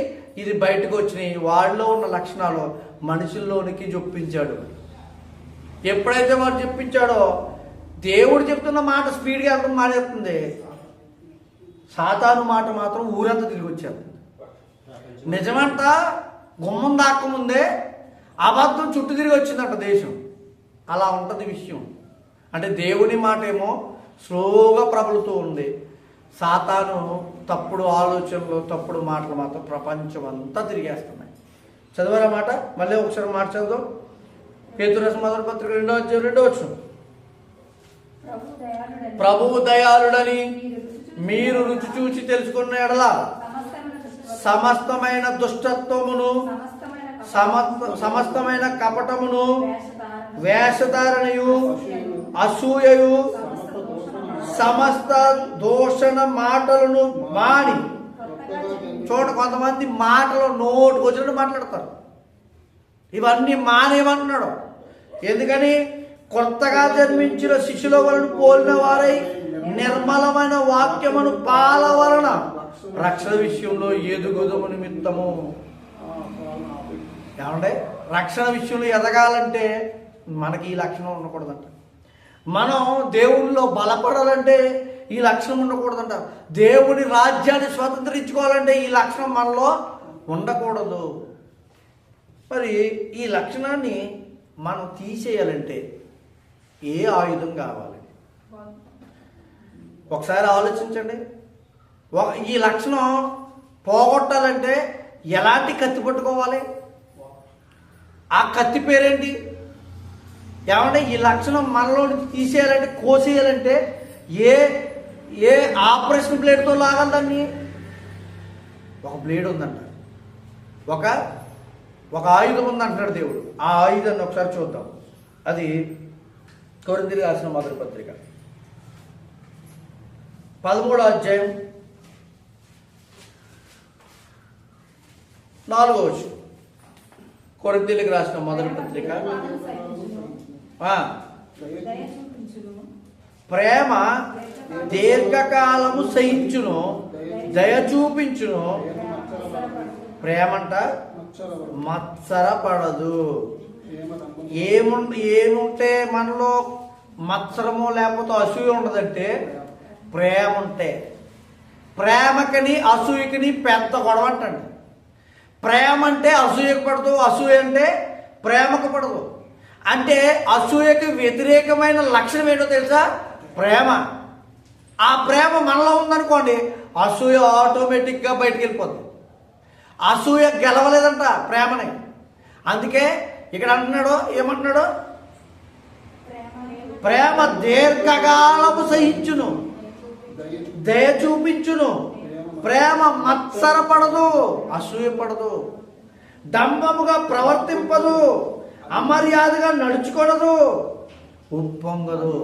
ఇది బయటకు వచ్చినాయి. వాళ్ళలో ఉన్న లక్షణాలు మనుషుల్లోనికి చొప్పించాడు. ఎప్పుడైతే వాడు చెప్పించాడో దేవుడు చెప్తున్న మాట స్పీడ్గా అర్థం మానేస్తుంది. సాతాను మాట మాత్రం ఊరంతా తిరిగి వచ్చారు. నిజమంట గుమ్మం దాక్కముందే అబద్ధం చుట్టూ తిరిగి వచ్చిందంట దేశం. అలా ఉంటుంది విషయం. అంటే దేవుని మాట ఏమో స్లోగా ప్రబలుతూ ఉంది. సాతాను తప్పుడు ఆలోచనలు, తప్పుడు మాటలు మాత్రం ప్రపంచం అంతా తిరిగేస్తున్నాయి. చదివారా మాట? మళ్ళీ ఒకసారి మాట చదువుదాం. పేతురు రాసిన మొదటి పత్రిక 2వ అధ్యాయం 2వ వచనం. ప్రభువు దయాళుడని మీరు రుచి చూచి తెలుసుకున్న ఎడల సమస్తమైన దుష్టత్వమును, సమస్తమైన కపటమును, వేషధారణయు, అసూయయు, సమస్త దూషణ మాటలను మాని. చూడ కొంతమంది మాటలు నోటుకు వచ్చినట్టు మాట్లాడతారు. ఇవన్నీ మానేమంటున్నాడు. ఎందుకని? కొత్తగా జన్మించిన శిశుల వలన పోలిన వారై నిర్మలమైన వాక్యమును పాల వలన రక్షణ విషయంలో ఎదుగుదము నిమిత్తము. ఏమంటే రక్షణ విషయంలో ఎదగాలంటే మనకి ఈ లక్షణం ఉండకూడదంట. మనం దేవునిలో బలపడాలంటే ఈ లక్షణం ఉండకూడదంట. దేవుని రాజ్యాన్ని స్వతంత్రించుకోవాలంటే ఈ లక్షణం మనలో ఉండకూడదు. మరి ఈ లక్షణాన్ని మనం తీసేయాలంటే ఏ ఆయుధం కావాలి? ఒకసారి ఆలోచించండి. ఈ లక్షణం పోగొట్టాలంటే ఎలాంటి కత్తి పట్టుకోవాలి? ఆ కత్తి పేరేంటి? ఏమంటే ఈ లక్షణం మనలో తీసేయాలంటే, కోసేయాలంటే ఏ ఆపరేషన్ బ్లేడ్తో లాగాలి దాన్ని? ఒక బ్లేడ్ ఉందంట, ఒక ఆయుధం ఉందంటున్నాడు దేవుడు. ఆ ఆయుధాన్ని ఒకసారి చూద్దాం. అది కొరింథీయులకు రాసిన మొదటి పత్రిక 13వ అధ్యాయం 4వ వచనం. కొరింథీయులకు రాసిన మొదటి పత్రిక. ప్రేమ దీర్ఘకాలము సహించును, దయ చూపించును. ప్రేమంట మత్సరపడదు. ఏముంటే మనలో మత్సరము లేకపోతే అసూయ ఉండదంటే ప్రేమ ఉంటే. ప్రేమకని అసూయకని పెద్ద గొడవ అంటండి. ప్రేమ అంటే అసూయకు పడదు, అసూయ అంటే ప్రేమకు పడదు. అంటే అసూయకి వ్యతిరేకమైన లక్షణం ఏంటో తెలుసా? ప్రేమ. ఆ ప్రేమ మనలో ఉందనుకోండి, అసూయ ఆటోమేటిక్గా బయటికి వెళ్ళిపోతుంది. అసూయ గెలవలేదంట ప్రేమని. అందుకే ఇక్కడ అంటున్నాడు, ఏమంటున్నాడు? ప్రేమ దీర్ఘకాలము సహించును, దయ చూపించును, ప్రేమ మత్సరపడదు, అసూయ పడదు, డంబముగా ప్రవర్తింపదు, అమర్యాదగా నడుచుకోనదు, ఉప్పొంగదు.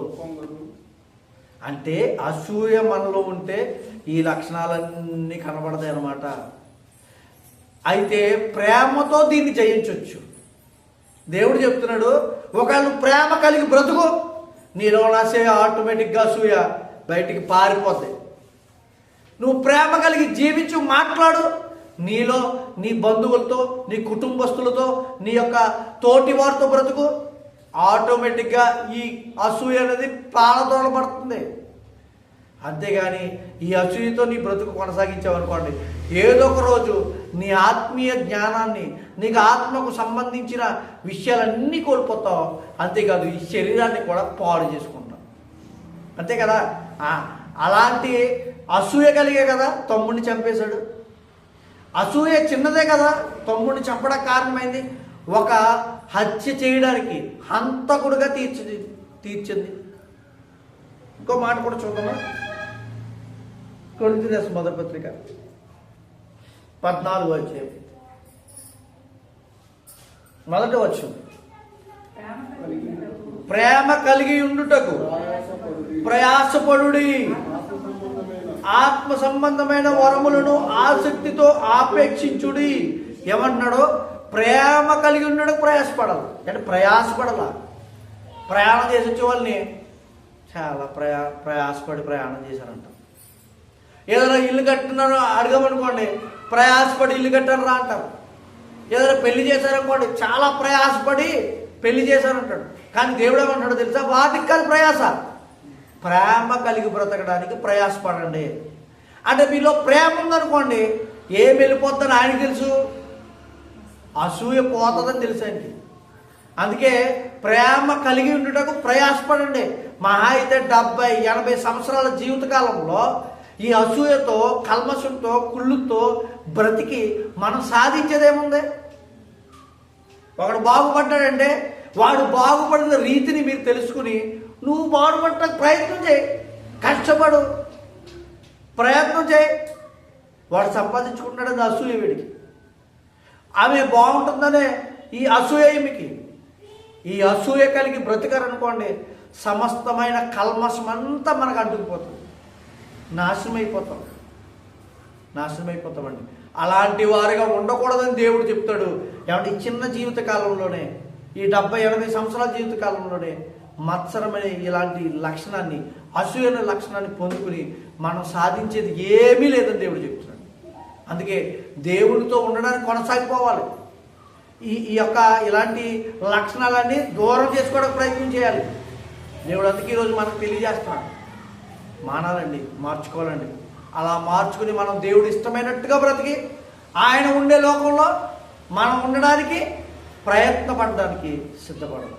అంటే అసూయ మనలో ఉంటే ఈ లక్షణాలన్నీ కనబడతాయి అన్నమాట. అయితే ప్రేమతో దీన్ని జయించవచ్చు. దేవుడు చెప్తున్నాడు, ఒకవేళ ప్రేమ కలిగి బ్రతుకు, నీలో నాసే ఆటోమేటిక్గా అసూయ బయటికి పారిపోతాయి. నువ్వు ప్రేమ కలిగి జీవించు, మాట్లాడు, నీలో నీ బంధువులతో, నీ కుటుంబస్తులతో, నీ యొక్క తోటి వారితో బ్రతుకు, ఆటోమేటిక్గా ఈ అసూయ అనేది పాలదోలబడుతుంది. అంతేగాని ఈ అసూయతో నీ బ్రతుకు కొనసాగించావనుకోండి, ఏదో ఒక రోజు నీ ఆత్మీయ జ్ఞానాన్ని, నీకు ఆత్మకు సంబంధించిన విషయాలన్నీ కోల్పోతావు. అంతేకాదు ఈ శరీరాన్ని కూడా పాడు చేసుకుంటావు. అంతే కదా? అలాంటి అసూయ కలిగే కదా తమ్ముడిని చంపేశాడు. అసూయ చిన్నదే కదా తమ్ముడిని చంపడానికి కారణమైంది. ఒక హత్య చేయడానికి హంతకుడుగా తీర్చింది. ఇంకో మాట కూడా చూద్దామా? కొరింథీ రాసిన మొదటి పత్రిక 14వ అధ్యాయం మొదటి వచనం. ప్రేమ కలిగి ఉండుటకు ప్రయాసపడుడి, ఆత్మ సంబంధమైన వరములను ఆసక్తితో ఆపేక్షించుడి. ఏమంటున్నాడు? ప్రేమ కలిగి ఉండడం ప్రయాసపడాలి. అంటే ప్రయాసపడాల. ప్రయాణం చేసి వచ్చే వాళ్ళని చాలా ప్రయాసపడి ప్రయాణం చేశారంట. ఏదైనా ఇల్లు కట్టినారో అడగమనుకోండి, ప్రయాసపడి ఇల్లు కట్టారు రా అంటారు. ఏదైనా పెళ్లి చేశారనుకోండి, చాలా ప్రయాసపడి పెళ్లి చేశారంటాడు. కానీ దేవుడు ఏమంటాడు తెలుసా? వాటికి కాదు ప్రయాస, ప్రేమ కలిగి బ్రతకడానికి ప్రయాసపడండి. అంటే మీలో ప్రేమ ఉందనుకోండి, ఏం వెళ్ళిపోతుందని ఆయనకి తెలుసు, అసూయ పోతుందని తెలుసు ఆయనకి. అందుకే ప్రేమ కలిగి ఉండటకు ప్రయాసపడండి. మహా అయితే 70-80 సంవత్సరాల జీవితకాలంలో ఈ అసూయతో, కల్మషంతో, కుళ్ళుతో బ్రతికి మనం సాధించేదేముంది? ఒకడు బాగుపడ్డాడంటే వాడు బాగుపడిన రీతిని మీరు తెలుసుకుని నువ్వు బాగుపడటానికి ప్రయత్నం చేయి, కష్టపడు, ప్రయత్నం చేయి. వాడు సంపాదించుకుంటాడని అసూయ వీడికి. ఆమె బాగుంటుందనే ఈ అసూయ ఈమెకి. ఈ అసూయ కలిగి బ్రతికారనుకోండి, సమస్తమైన కల్మషం అంతా మనకు అంటుకుపోతుంది, నాశనం అయిపోతామండి. అలాంటి వారిగా ఉండకూడదని దేవుడు చెప్తాడు. ఏమంటే ఈ చిన్న జీవిత కాలంలోనే, ఈ 70-80 సంవత్సరాల జీవిత కాలంలోనే మత్సరమైన ఇలాంటి లక్షణాన్ని, అసూయ అనే లక్షణాన్ని పొందుకుని మనం సాధించేది ఏమీ లేదని దేవుడు చెప్తున్నాడు. అందుకే దేవుడితో ఉండడానికి కొనసాగిపోవాలి. ఈ యొక్క ఇలాంటి లక్షణాలన్నీ దూరం చేసుకోవడానికి ప్రయత్నం చేయాలి. దేవుడు అందుకే ఈరోజు మనకు తెలియజేస్తున్నాడు, మానాలండి, మార్చుకోవాలండి. అలా మార్చుకుని మనం దేవుడు ఇష్టమైనట్టుగా బ్రతికి ఆయన ఉండే లోకంలో మనం ఉండడానికి ప్రయత్నపడడానికి సిద్ధపడాలి.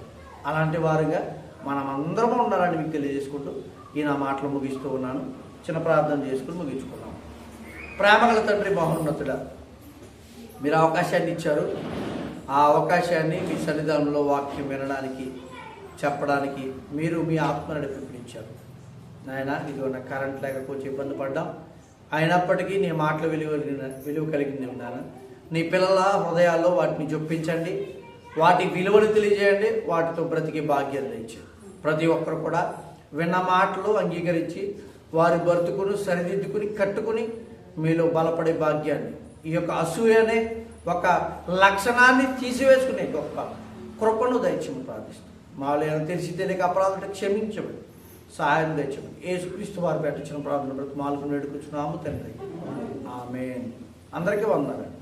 అలాంటి వారుగా మనం అందరము ఉండాలని మీకు తెలియజేసుకుంటూ ఈ నా మాటలు ముగిస్తూ ఉన్నాను. చిన్న ప్రార్థన చేసుకుని ముగించుకున్నాం. ప్రేమగల తండ్రి, మహోన్నతుడా, మీరు అవకాశాన్ని ఇచ్చారు. ఆ అవకాశాన్ని మీ సన్నిధానంలో వాక్యం వినడానికి, చెప్పడానికి మీరు మీ ఆత్మ నడిపించారు. నాయన, ఇదిగో నా కరెంట్ లేక కొంచెం ఇబ్బంది పడ్డాం. అయినప్పటికీ నీ మాటలు విలువ కలిగింది ఉన్నాను. నీ పిల్లల హృదయాల్లో వాటిని జొప్పించండి, వాటి విలువను తెలియజేయండి, వాటితో బ్రతికి భాగ్యం తెచ్చారు. ప్రతి ఒక్కరు కూడా విన్న మాటలు అంగీకరించి వారి బ్రతుకును సరిదిద్దుకుని కట్టుకుని మీలో బలపడే భాగ్యాన్ని, ఈ యొక్క అసూయ అనే ఒక లక్షణాన్ని తీసివేసుకునే గొప్ప కృపను దయచేయమని ప్రార్థిస్తాం. మాలో ఏమైనా తెలిసి తెలియక అపరాధులు క్షమించమని, సహాయం తెచ్చమని యేసుక్రీస్తు వారు పెట్టించిన ప్రార్థన బ్రతుమాలకు వేడుకొచ్చున్నాము తండ్రి. ఆమేన్. అందరికీ వందనాలు.